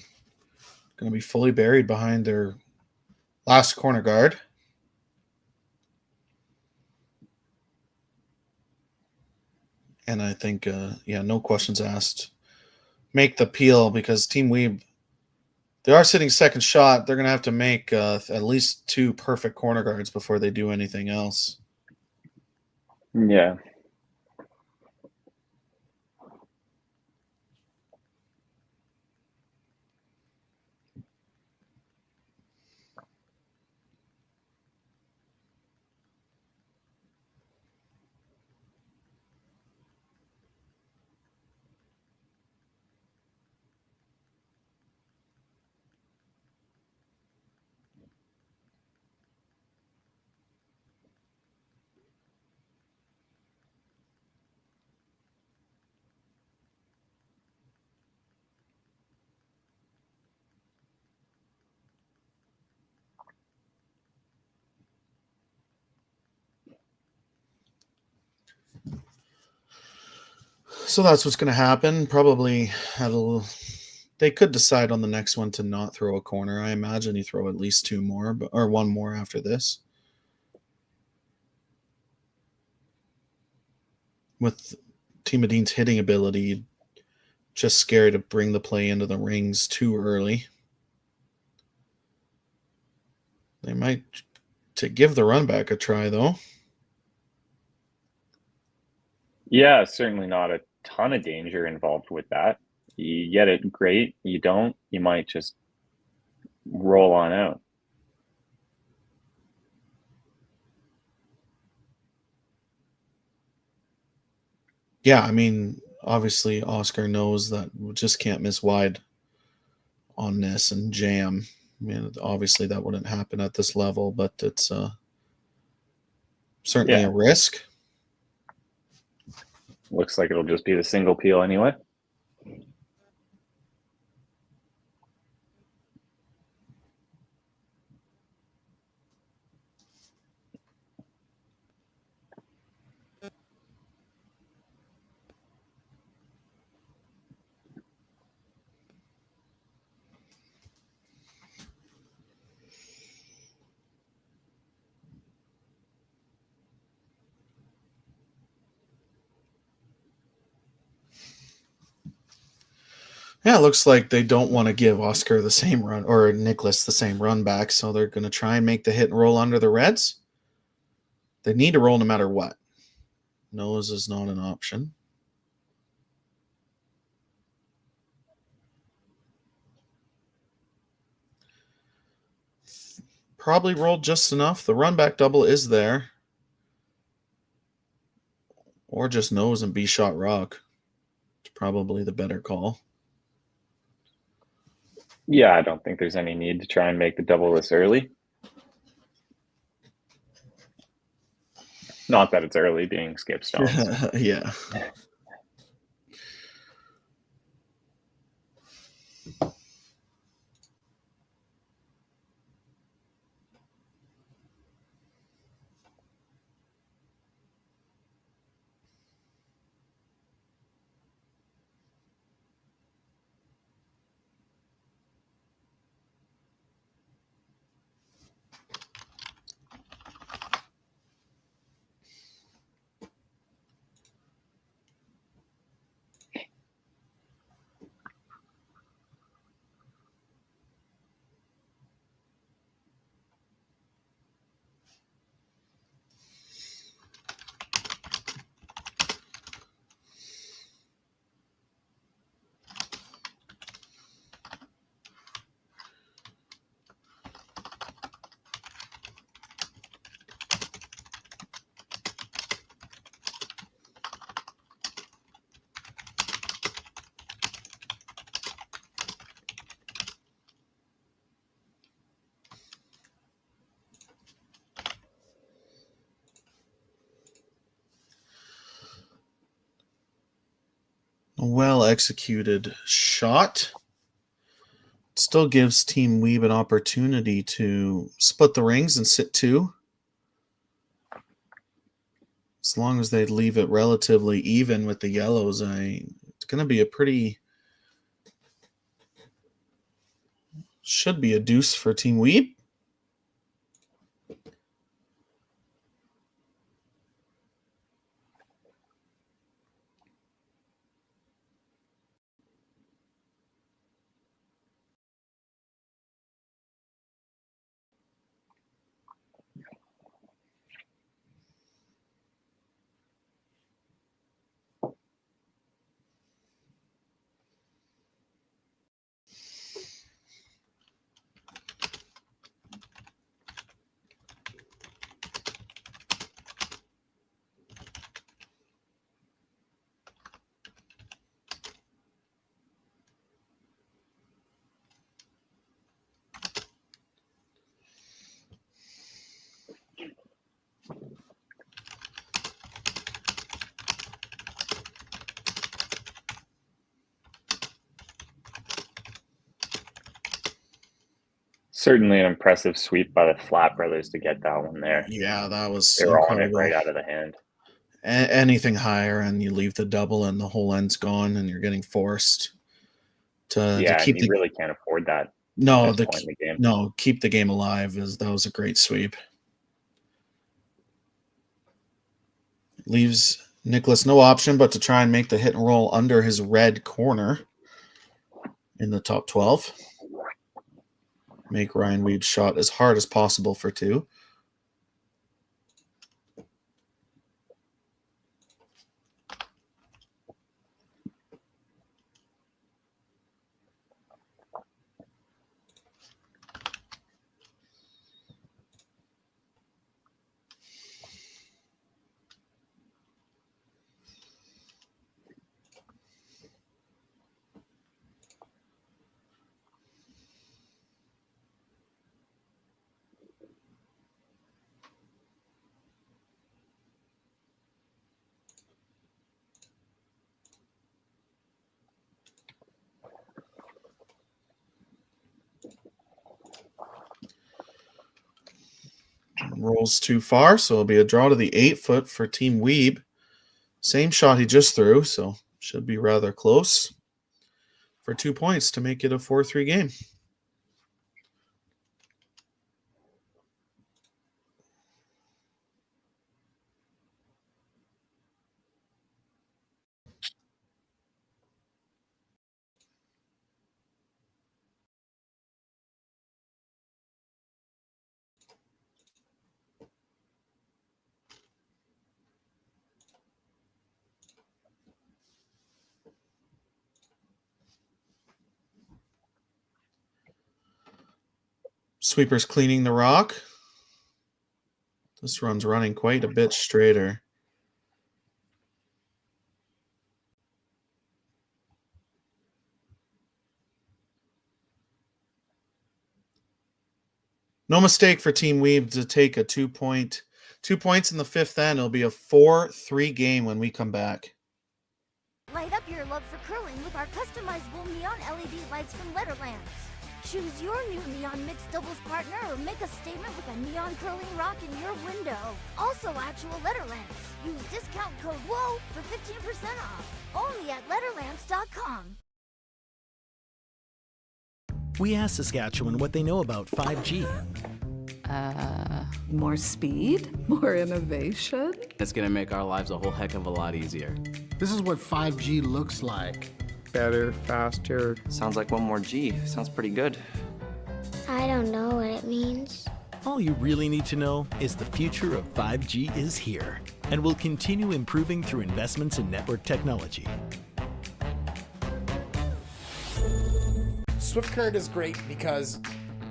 Going to be fully buried behind their last corner guard. And I think, no questions asked. Make the peel because Team Wiebe, they are sitting second shot. They're going to have to make at least 2 perfect corner guards before they do anything else. Yeah. So that's what's going to happen. Probably they could decide on the next one to not throw a corner. I imagine you throw at least 2 more, or 1 more after this. With Team Edin's hitting ability, just scary to bring the play into the rings too early. They might to give the run back a try, though. Yeah, certainly not a ton of danger involved with that. You get it, great. You don't, you might just roll on out. Yeah, I mean, obviously Oscar knows that we just can't miss wide on this and jam. I mean, obviously that wouldn't happen at this level, but it's certainly a risk. Looks like it'll just be the single peel anyway. Yeah, it looks like they don't want to give Oscar the same run, or Niklas the same run back, so they're going to try and make the hit and roll under the Reds. They need to roll no matter what. Nose is not an option. Probably rolled just enough. The run back double is there. Or just nose and be shot rock. It's probably the better call. Yeah, I don't think there's any need to try and make the double this early. Not that it's early being skip stones. Yeah. A well-executed shot. Still gives Team Wiebe an opportunity to split the rings and sit 2. As long as they leave it relatively even with the yellows, it's going to be a pretty Should be a deuce for Team Wiebe. Certainly an impressive sweep by the Flat brothers to get that one there. Yeah, that was They were incredible. on it right out of the hand. Anything higher and you leave the double and the whole end's gone and you're getting forced to keep you really can't afford that. No, at this point in the game. No, keep the game alive. That was a great sweep. Leaves Niklas no option but to try and make the hit and roll under his red corner in the top 12. Make Ryan Wiebe's shot as hard as possible for 2. Rolls too far, so it'll be a draw to the 8-foot for Team Wiebe. Same shot he just threw, so should be rather close for 2 points to make it a 4-3 game. Sweeper's cleaning the rock. This run's running quite a bit straighter. No mistake for Team Wiebe to take a 2 points in the 5th end. It'll be a 4-3 game when we come back. Light up your love for curling with our customizable neon LED lights from Letterlands. Choose your new neon mixed doubles partner or make a statement with a neon curling rock in your window. Also actual Letterlands. Use discount code WHOA for 15% off. Only at Letterlands.com. We asked Saskatchewan what they know about 5G. More speed, more innovation. It's going to make our lives a whole heck of a lot easier. This is what 5G looks like. Better, faster. Sounds like one more G. Sounds pretty good. I don't know what it means. All you really need to know is the future of 5G is here and will continue improving through investments in network technology. Swift Current is great because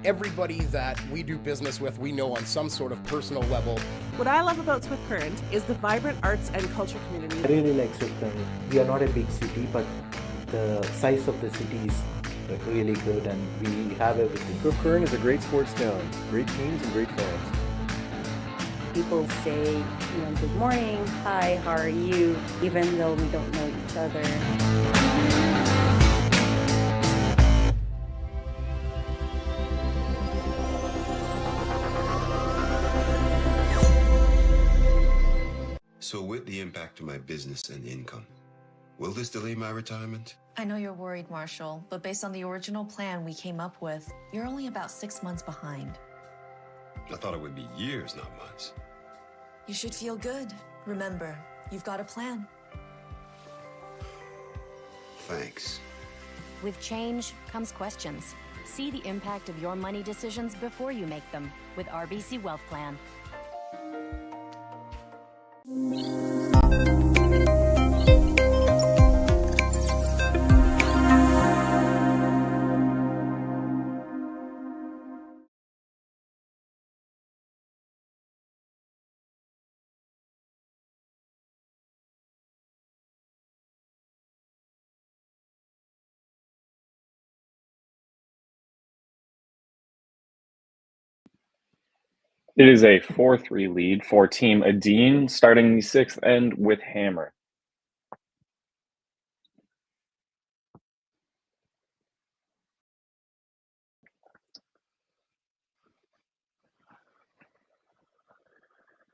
everybody that we do business with, we know on some sort of personal level. What I love about Swift Current is the vibrant arts and culture community. I really like Swift Current. We are not a big city, but the size of the city is really good and we have everything. Swift Current is a great sports town, great teams and great fans. People say, good morning, hi, how are you, even though we don't know each other. So with the impact to my business and income, Will this delay my retirement? I know you're worried, Marshall, but based on the original plan we came up with, you're only about 6 months behind. I thought it would be years, not months. You should feel good. Remember, you've got a plan. Thanks. With change comes questions. See the impact of your money decisions before you make them with RBC Wealth Plan. It is a 4-3 lead for Team Edin, starting the 6th end with Hammer.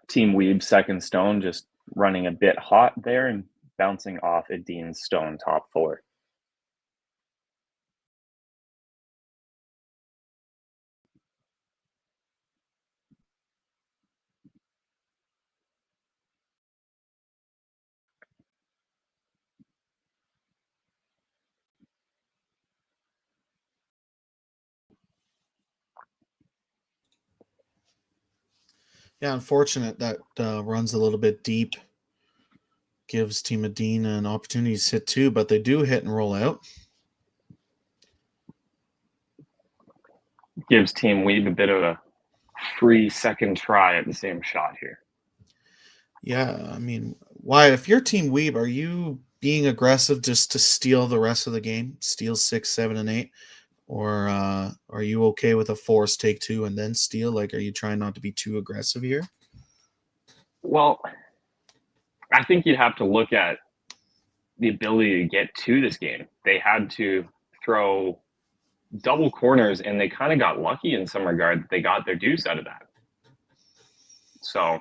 Team Wiebe, second stone, just running a bit hot there and bouncing off Edin's stone top 4. Yeah, unfortunate that runs a little bit deep. Gives Team Edin an opportunity to hit 2, but they do hit and roll out. Gives Team Wiebe a bit of a free second try at the same shot here. Yeah, I mean, why? If you're Team Wiebe, are you being aggressive just to steal the rest of the game? Steal 6, 7, and 8? Or are you okay with a force take 2 and then steal? Like, are you trying not to be too aggressive here? Well, I think you'd have to look at the ability to get to this game. They had to throw double corners, and they kind of got lucky in some regard. They got their deuce out of that. So,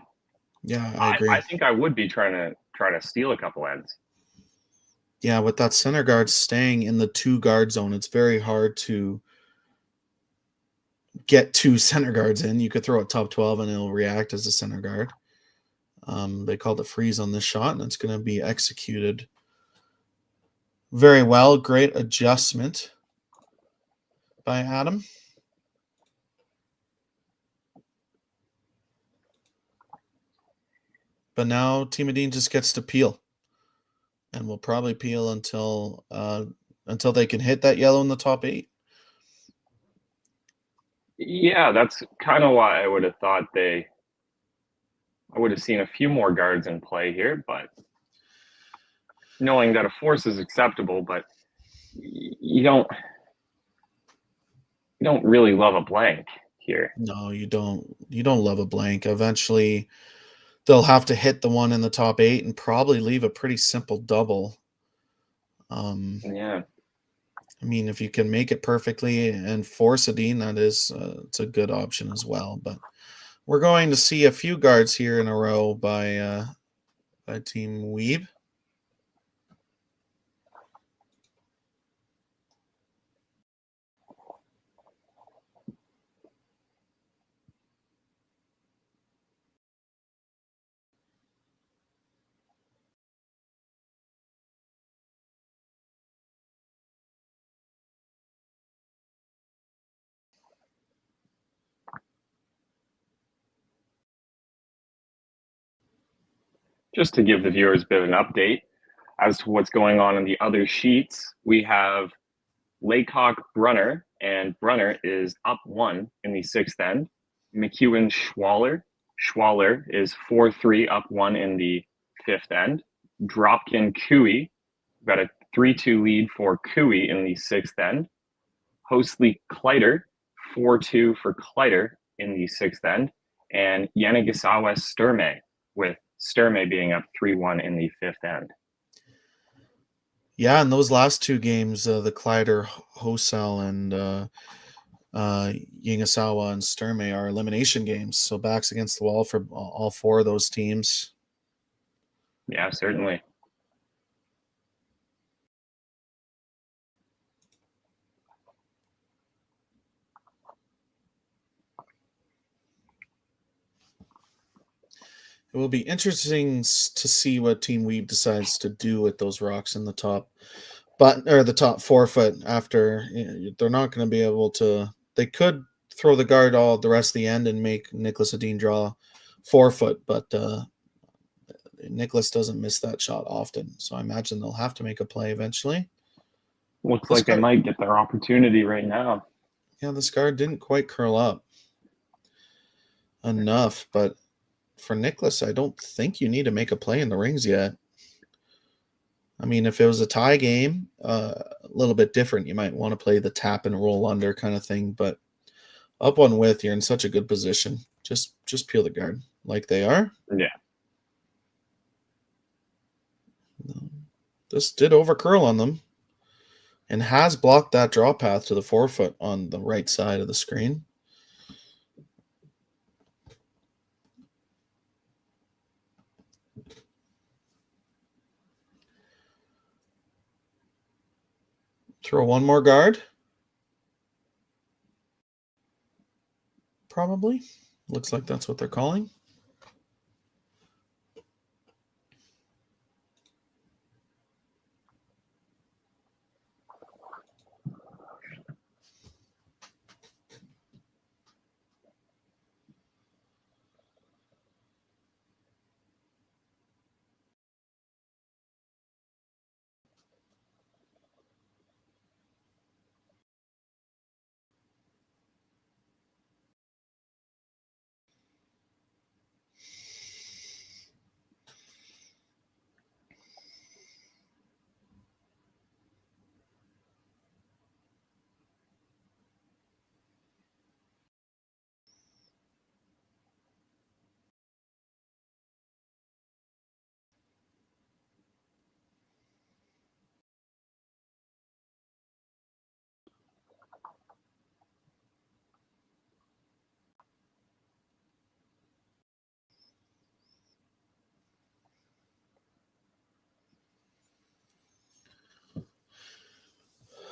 yeah, I agree. I think I would be trying to steal a couple ends. Yeah, with that center guard staying in the 2 guard zone, it's very hard to get 2 center guards in. You could throw a top 12 and it'll react as a center guard. They called it freeze on this shot, and it's going to be executed very well. Great adjustment by Adam. But now Team Edin just gets to peel. And will probably peel until they can hit that yellow in the top 8. Yeah, that's kind of why I would have thought I would have seen a few more guards in play here, but knowing that a force is acceptable, but you don't really love a blank here. No, you don't. You don't love a blank. Eventually, they'll have to hit the one in the top 8 and probably leave a pretty simple double. Yeah. I mean, if you can make it perfectly and force Edin, that is it's a good option as well. But we're going to see a few guards here in a row by Team Wiebe. Just to give the viewers a bit of an update as to what's going on in the other sheets, we have Laycock Brunner, and Brunner is up 1 in the 6th end. McEwen Schwaller is 4-3 up 1 in the 5th end. Dropkin Cooey, got a 3-2 lead for Cooey in the 6th end. Hostley Kleider, 4-2 for Kleider in the 6th end. And Yanagisawa Sturme, with Sturme being up 3-1 in the 5th end. Yeah, in those last 2 games, the Kleider, Hosel, and Yanagisawa and Sturme are elimination games. So backs against the wall for all 4 of those teams. Yeah, certainly. will be interesting to see what Team Wiebe decides to do with those rocks in the top or the top 4 foot after. They're not going to be able to. They could throw the guard all the rest of the end and make Niklas Edin draw 4 foot, but Niklas doesn't miss that shot often, so I imagine they'll have to make a play eventually. Looks like they might get their opportunity right now. Yeah, this guard didn't quite curl up enough, but for Niklas, I don't think you need to make a play in the rings yet. I mean, if it was a tie game, a little bit different. You might want to play the tap and roll under kind of thing, but up on width, you're in such a good position. Just peel the guard like they are. Yeah. This did over curl on them and has blocked that draw path to the 4 foot on the right side of the screen. Throw one more guard. Probably. Looks like that's what they're calling.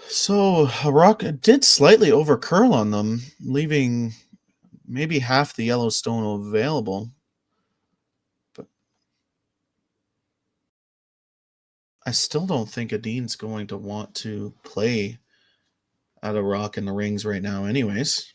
So a rock did slightly over curl on them, leaving maybe half the yellow stone available. But I still don't think Edin's going to want to play at a rock in the rings right now anyways.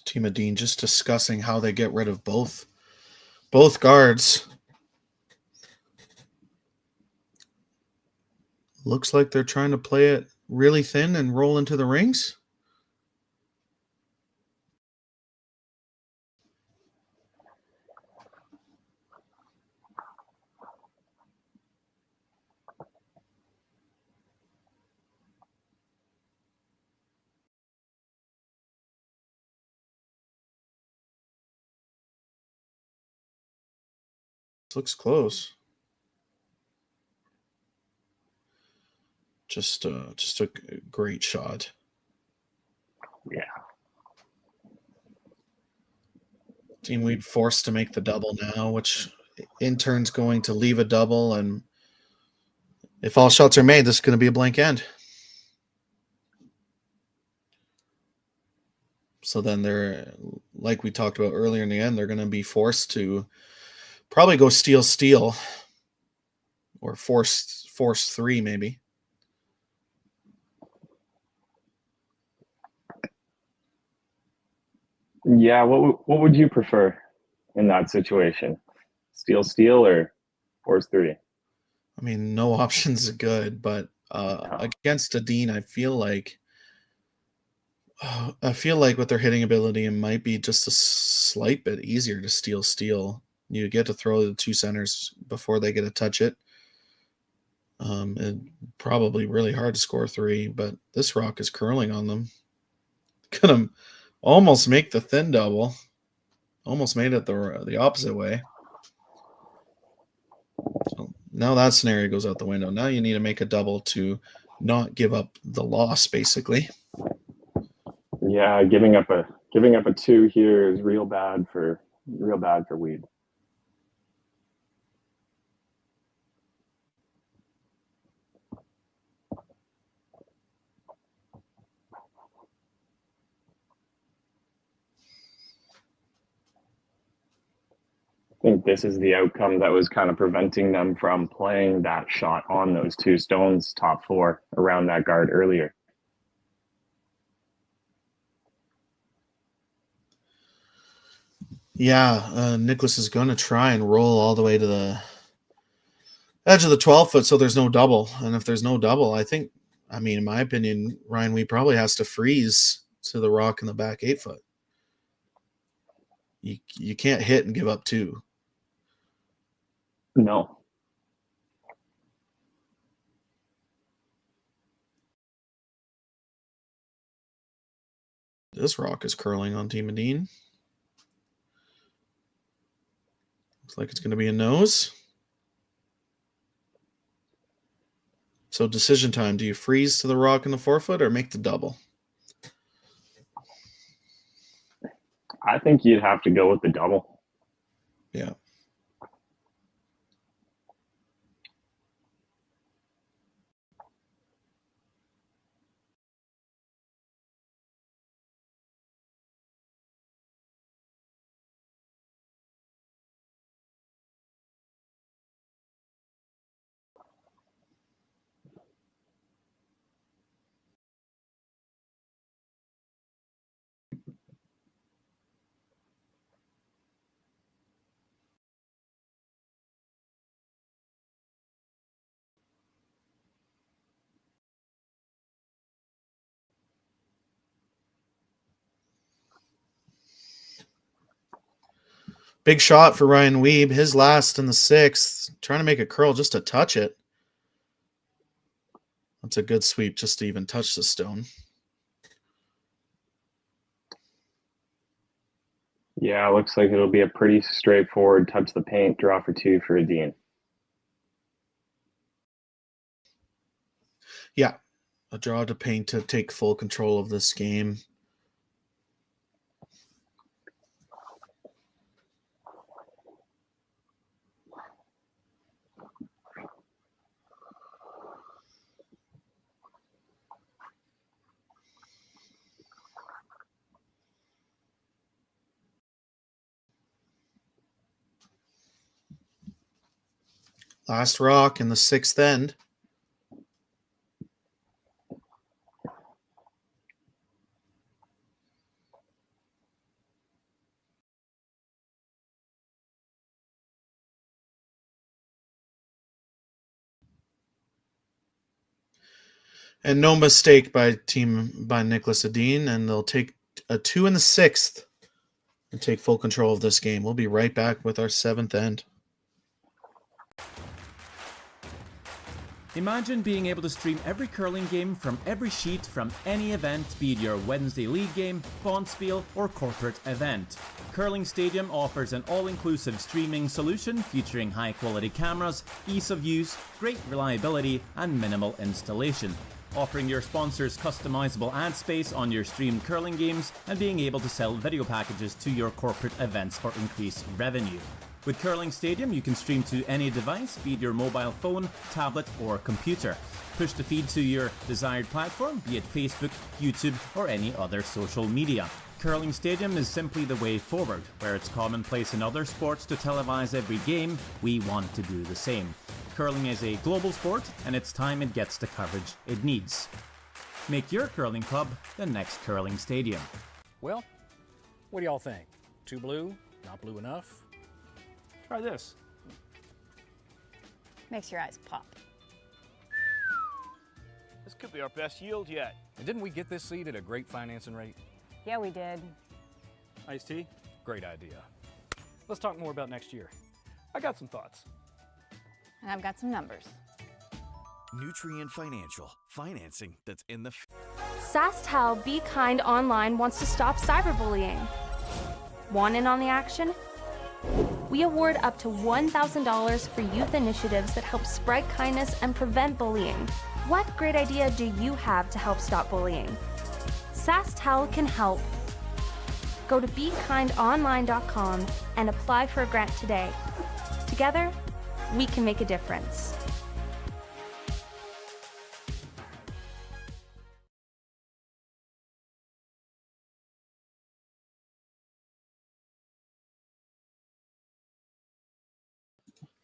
Team Edin just discussing how they get rid of both guards. Looks like they're trying to play it really thin and roll into the rings. Looks close. Just a great shot. Yeah. Team Wiebe forced to make the double now, which in turn's going to leave a double, and if all shots are made, this is going to be a blank end. So then they're, like we talked about earlier in the end, they're going to be forced to probably go steal, or force 3 maybe. Yeah, what would you prefer in that situation? Steal or force 3? I mean, no options are good, but against Edin, I feel like with their hitting ability, it might be just a slight bit easier to steal. You get to throw the 2 centers before they get to touch it. And probably really hard to score 3, but this rock is curling on them. Gonna almost make the thin double. Almost made it the opposite way. So Now that scenario goes out the window. Now you need to make a double to not give up the loss, basically. Yeah, giving up a 2 here is real bad for Wiebe. I think this is the outcome that was kind of preventing them from playing that shot on those 2 stones, top 4, around that guard earlier. Yeah, Niklas is going to try and roll all the way to the edge of the 12-foot so there's no double. And if there's no double, I mean, in my opinion, Ryan Wiebe probably has to freeze to the rock in the back 8-foot. You can't hit and give up 2. No. This rock is curling on Team Edin. Looks like it's going to be a nose. So decision time. Do you freeze to the rock in the 4-foot or make the double? I think you'd have to go with the double. Yeah. Big shot for Ryan Wiebe. His last in the 6th. Trying to make a curl just to touch it. That's a good sweep just to even touch the stone. Yeah, looks like it'll be a pretty straightforward touch the paint, draw for 2 for Edin. Yeah, a draw to paint to take full control of this game. Last rock in the 6th end. And no mistake by Niklas Edin, and they'll take a 2 in the 6th and take full control of this game. We'll be right back with our 7th end. Imagine being able to stream every curling game from every sheet from any event, be it your Wednesday league game, bonspiel, or corporate event. Curling Stadium offers an all-inclusive streaming solution featuring high-quality cameras, ease of use, great reliability, and minimal installation. Offering your sponsors customizable ad space on your streamed curling games and being able to sell video packages to your corporate events for increased revenue. With Curling Stadium, you can stream to any device, be it your mobile phone, tablet, or computer. Push the feed to your desired platform, be it Facebook, YouTube, or any other social media. Curling Stadium is simply the way forward. Where it's commonplace in other sports to televise every game, we want to do the same. Curling is a global sport, and it's time it gets the coverage it needs. Make your curling club the next Curling Stadium. Well, what do y'all think? Too blue? Not blue enough? Try this. Makes your eyes pop. This could be our best yield yet. And didn't we get this seed at a great financing rate? Yeah, we did. Iced tea? Great idea. Let's talk more about next year. I got some thoughts. And I've got some numbers. Nutrien Financial, financing that's in the... SaskTel Be Kind Online wants to stop cyberbullying. Want in on the action? We award up to $1,000 for youth initiatives that help spread kindness and prevent bullying. What great idea do you have to help stop bullying? SaskTel can help. Go to BeKindOnline.com and apply for a grant today. Together, we can make a difference.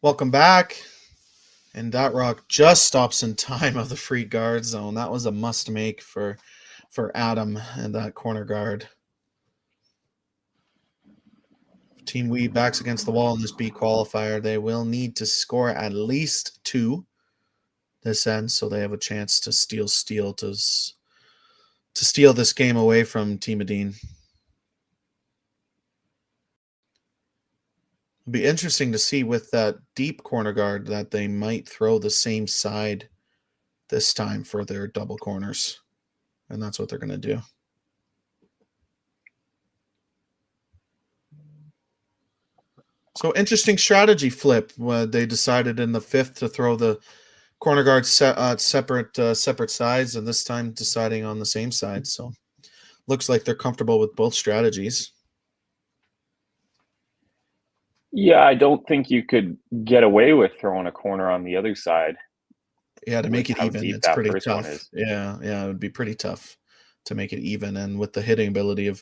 Welcome back. And that rock just stops in time of the free guard zone. That was a must make for Adam and that corner guard. Team Wiebe backs against the wall in this B qualifier. They will need to score at least 2 this end, so they have a chance to steal this game away from Team Edin. It'll be interesting to see with that deep corner guard that they might throw the same side this time for their double corners. And that's what they're going to do. So interesting strategy flip. They decided in the 5th to throw the corner guards separate sides, and this time deciding on the same side. So looks like they're comfortable with both strategies. Yeah, I don't think you could get away with throwing a corner on the other side. Yeah, to make it even, it's pretty tough. Is. Yeah, it would be pretty tough to make it even. And with the hitting ability of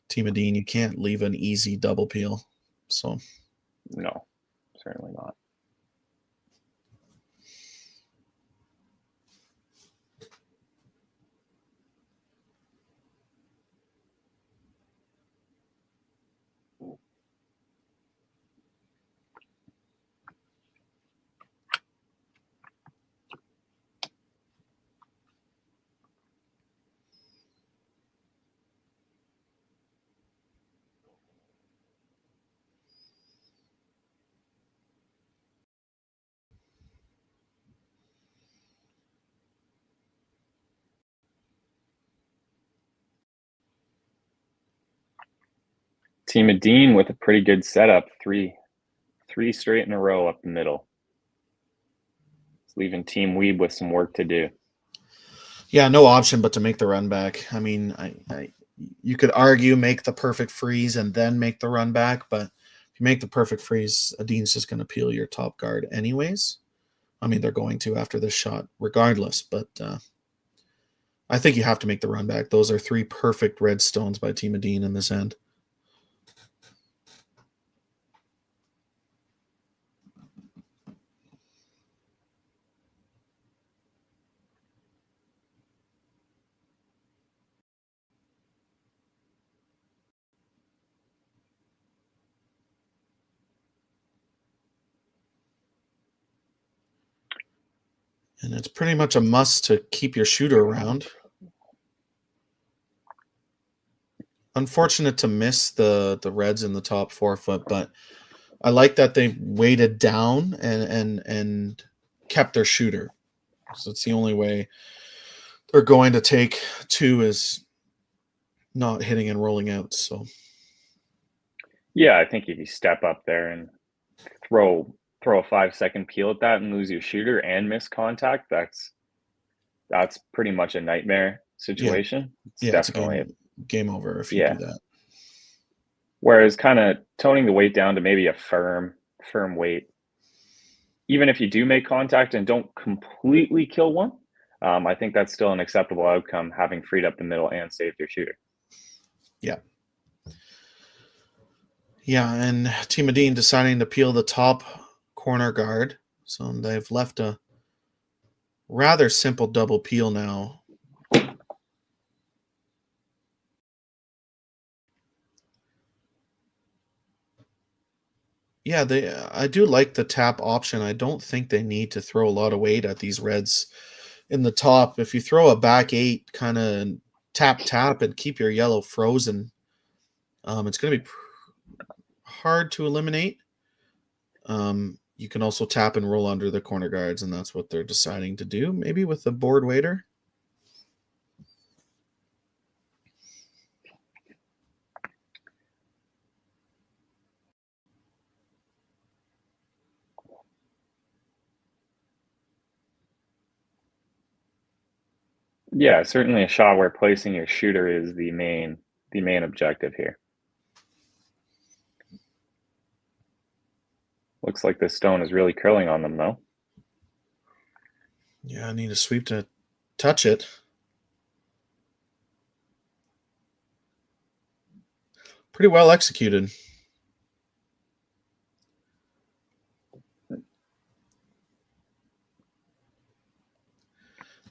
Team Edin, you can't leave an easy double peel. So, no, certainly not. Team Edin with a pretty good setup, three straight in a row up the middle. It's leaving Team Wiebe with some work to do. Yeah, no option but to make the run back. I mean, you could argue make the perfect freeze and then make the run back, but if you make the perfect freeze, Edin's just going to peel your top guard anyways. I mean, they're going to after this shot regardless, but I think you have to make the run back. Those are 3 perfect red stones by Team Edin in this end. And it's pretty much a must to keep your shooter around. Unfortunate to miss the reds in the top 4 foot, but I like that they weighted down and kept their shooter. So it's the only way they're going to take 2 is not hitting and rolling out. So yeah, I think if you step up there and throw a 5-second peel at that and lose your shooter and miss contact, that's pretty much a nightmare situation. Yeah, definitely it's game over if you do that. Whereas kind of toning the weight down to maybe a firm weight, even if you do make contact and don't completely kill one, I think that's still an acceptable outcome, having freed up the middle and saved your shooter. Yeah. Yeah, and Team Edin deciding to peel the top corner guard. So they've left a rather simple double peel now. Yeah, I do like the tap option. I don't think they need to throw a lot of weight at these reds in the top. If you throw a back 8 kind of tap and keep your yellow frozen, it's going to be hard to eliminate. You can also tap and roll under the corner guards, and that's what they're deciding to do, maybe with the board waiter. Yeah, certainly a shot where placing your shooter is the main objective here. Looks like this stone is really curling on them, though. Yeah, I need a sweep to touch it. Pretty well executed.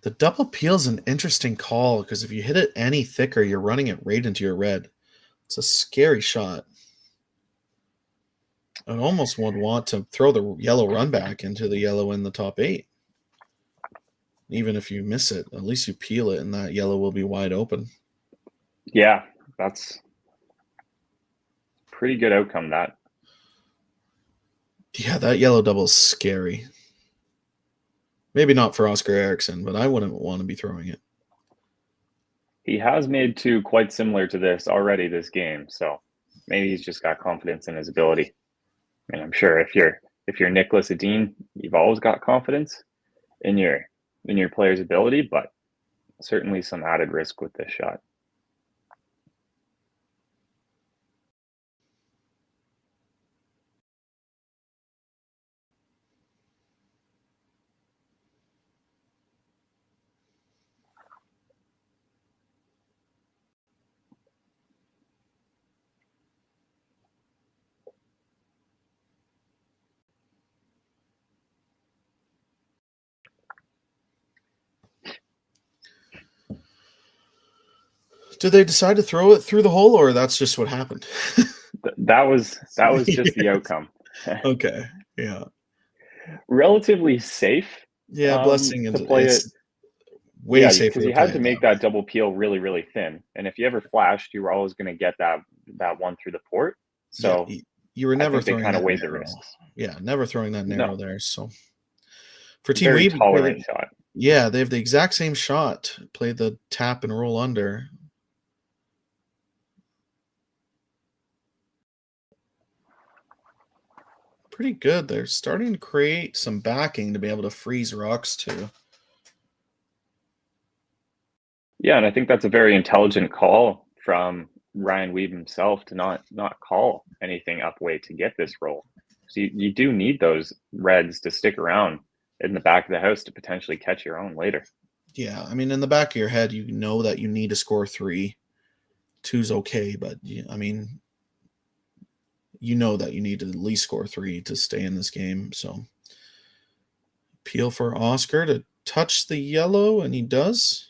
The double peel is an interesting call because if you hit it any thicker, you're running it right into your red. It's a scary shot. I almost would want to throw the yellow run back into the yellow in the top 8. Even if you miss it, at least you peel it and that yellow will be wide open. Yeah, that's pretty good outcome, that. Yeah, that yellow double is scary. Maybe not for Oscar Eriksson, but I wouldn't want to be throwing it. He has made 2 quite similar to this already this game, so maybe he's just got confidence in his ability. I mean, I'm sure if you're Niklas Edin, you've always got confidence in your player's ability, but certainly some added risk with this shot. Did they decide to throw it through the hole, or that's just what happened? That was just the outcome. Okay, yeah. Relatively safe. Yeah, blessing to play it. Way safer because you had to make that double peel really, really thin, and if you ever flashed, you were always going to get that one through the port. So yeah, you were never throwing kind of that weighed the narrow. risks. Yeah, never throwing that narrow there. So for Team Very Wiebe, tolerant shot. Yeah, they have the exact same shot. Play the tap and roll under. Pretty good. They're starting to create some backing to be able to freeze rocks too. Yeah, and I think that's a very intelligent call from Ryan Wiebe himself to not call anything upweight to get this roll. So you do need those reds to stick around in the back of the house to potentially catch your own later. Yeah, I mean, in the back of your head, you know that you need to score 3. 2's okay, but I mean, you know that you need to at least score 3 to stay in this game. So peel for Oscar to touch the yellow, and he does.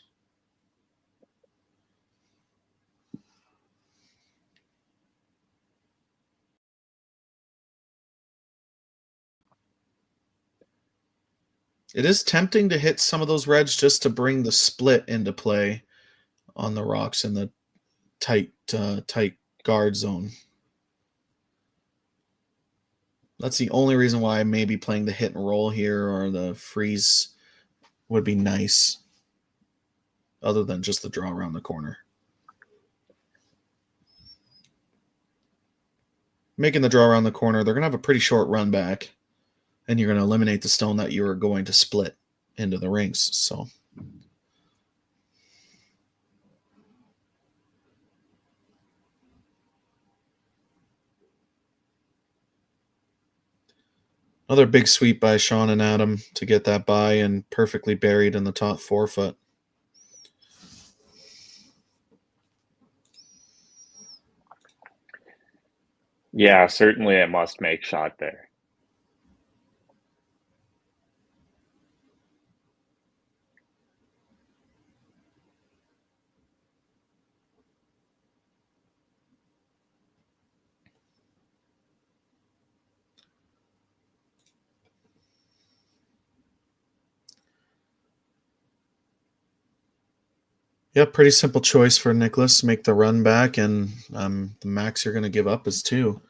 It is tempting to hit some of those reds just to bring the split into play on the rocks in the tight guard zone. That's the only reason why maybe playing the hit and roll here or the freeze would be nice, other than just the draw around the corner. Making the draw around the corner, they're going to have a pretty short run back, and you're going to eliminate the stone that you are going to split into the rings. So another big sweep by Sean and Adam to get that by and perfectly buried in the top 4 foot. Yeah, certainly a must-make shot there. Yeah, pretty simple choice for Niklas. Make the run back, and the max you're going to give up is 2.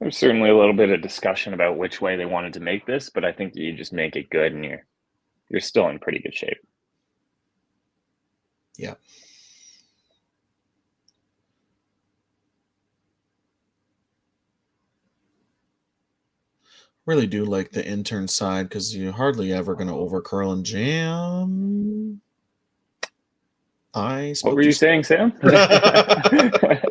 There's certainly a little bit of discussion about which way they wanted to make this, but I think you just make it good and you're still in pretty good shape. Yeah. Really do like the intern side because you're hardly ever going to overcurl and jam. What were you saying, Sam? I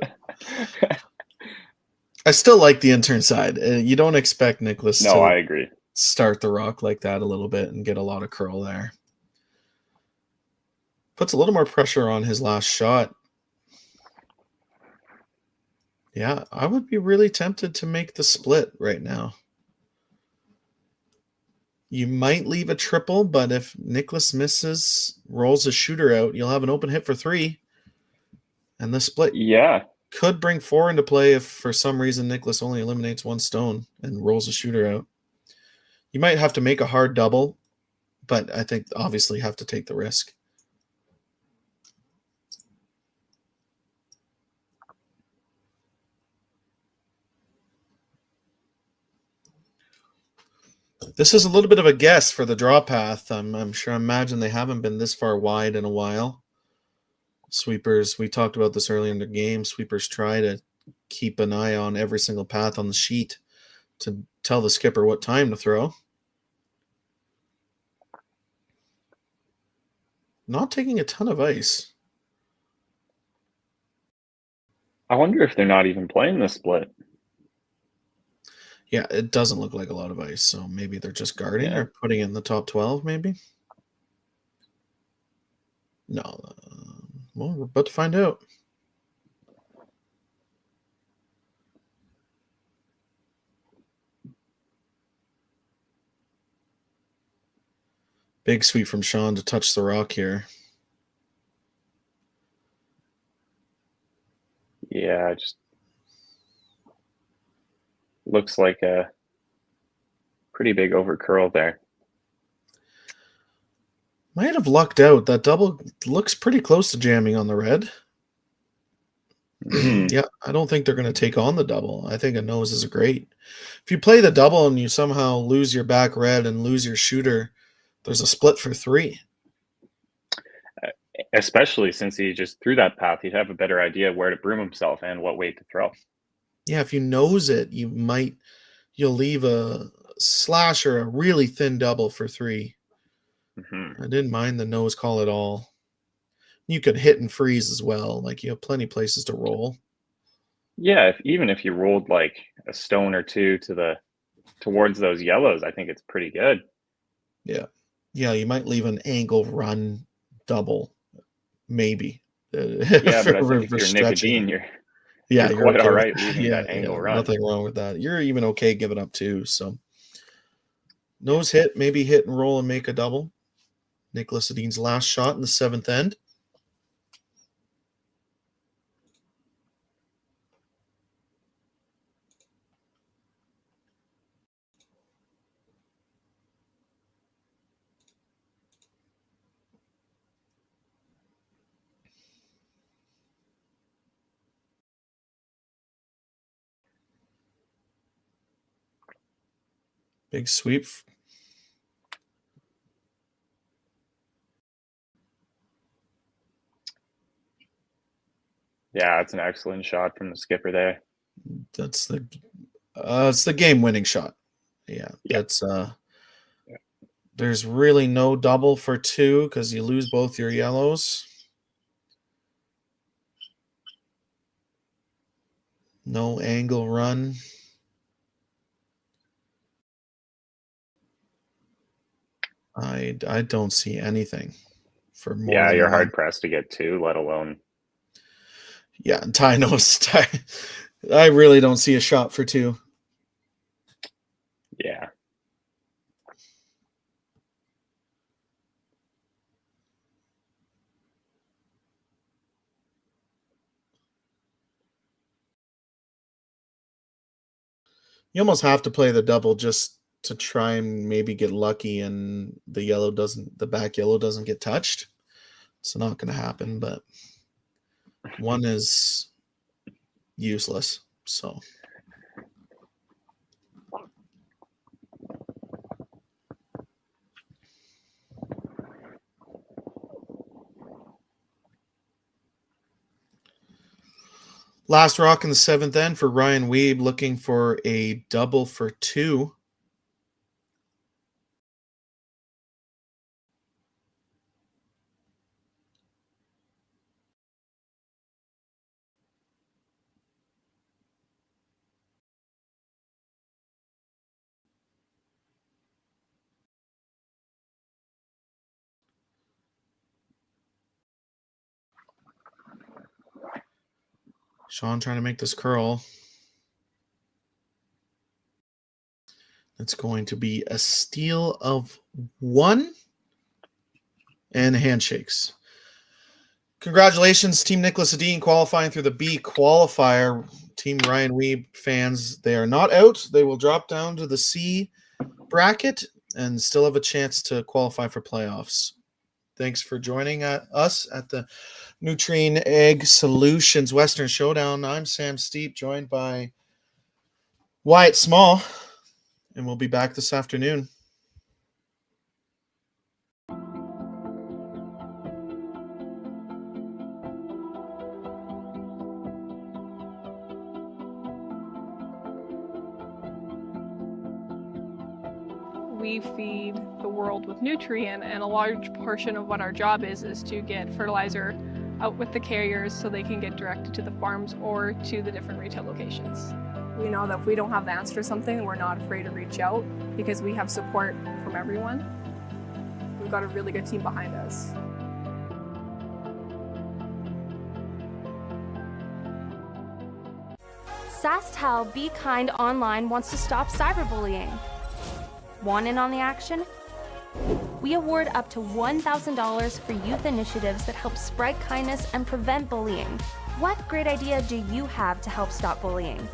still like the intern side. You don't expect Niklas No, to I agree. start the rock like that a little bit and get a lot of curl there. Puts a little more pressure on his last shot. Yeah, I would be really tempted to make the split right now. You might leave a triple, but if Niklas misses, rolls a shooter out, you'll have an open hit for 3. And the split could bring 4 into play if for some reason Niklas only eliminates 1 stone and rolls a shooter out. You might have to make a hard double, but I think obviously have to take the risk. This is a little bit of a guess for the draw path. I'm sure, imagine they haven't been this far wide in a while. Sweepers, we talked about this earlier in the game. Sweepers try to keep an eye on every single path on the sheet to tell the skipper what time to throw. Not taking a ton of ice. I wonder if they're not even playing the split. Yeah, it doesn't look like a lot of ice, so maybe they're just guarding or putting it in the top 12, maybe? No. Well, we're about to find out. Big sweep from Sean to touch the rock here. Yeah, it just looks like a pretty big overcurl there. Might have lucked out. That double looks pretty close to jamming on the red. Yeah, I don't think they're going to take on the double. I think a nose is great. If you play the double and you somehow lose your back red and lose your shooter, there's a split for 3. Especially since he just threw that path, he'd have a better idea where to broom himself and what weight to throw. Yeah, if you nose it, you'll leave a slash or a really thin double for 3. I didn't mind the nose call at all. You could hit and freeze as well. Like, you have plenty of places to roll. Yeah, even if you rolled like a stone or 2 towards those yellows, I think it's pretty good. Yeah. Yeah, you might leave an angle run double, maybe. Yeah, but I think if you're Niklas Edin, you're quite all right leaving that angle run. Nothing wrong with that. You're even okay giving up 2. So nose hit, maybe hit and roll and make a double. Niklas Edin's last shot in the 7th end. Big sweep. Yeah, it's an excellent shot from the skipper there. That's it's the game-winning shot. Yeah, that's there's really no double for 2 because you lose both your yellows. No angle run. I don't see anything for more. Yeah, than you're 1. hard pressed to get 2, let alone. Yeah, and Ty knows. I really don't see a shot for 2. Yeah. You almost have to play the double just to try and maybe get lucky and the back yellow doesn't get touched. It's not going to happen, but 1 is useless. So last rock in the 7th end for Ryan Wiebe, looking for a double for 2. Sean trying to make this curl. It's going to be a steal of 1 and handshakes. Congratulations, Team Niklas Edin, qualifying through the B qualifier. Team Ryan Wiebe fans, they are not out. They will drop down to the C bracket and still have a chance to qualify for playoffs. Thanks for joining us at the Nutrien Ag Solutions Western Showdown. I'm Sam Steep, joined by Wyatt Small, and we'll be back this afternoon. We feed the world with Nutrien, and a large portion of what our job is to get fertilizer out with the carriers so they can get directed to the farms or to the different retail locations. We know that if we don't have the answer to something, we're not afraid to reach out because we have support from everyone. We've got a really good team behind us. SaskTel Be Kind Online wants to stop cyberbullying. Want in on the action? We award up to $1,000 for youth initiatives that help spread kindness and prevent bullying. What great idea do you have to help stop bullying?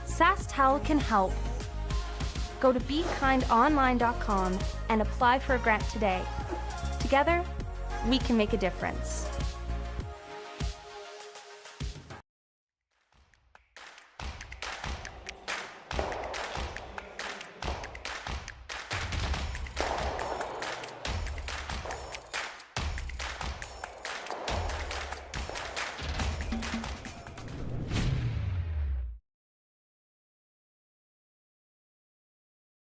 SaskTel can help. Go to BeKindOnline.com and apply for a grant today. Together, we can make a difference.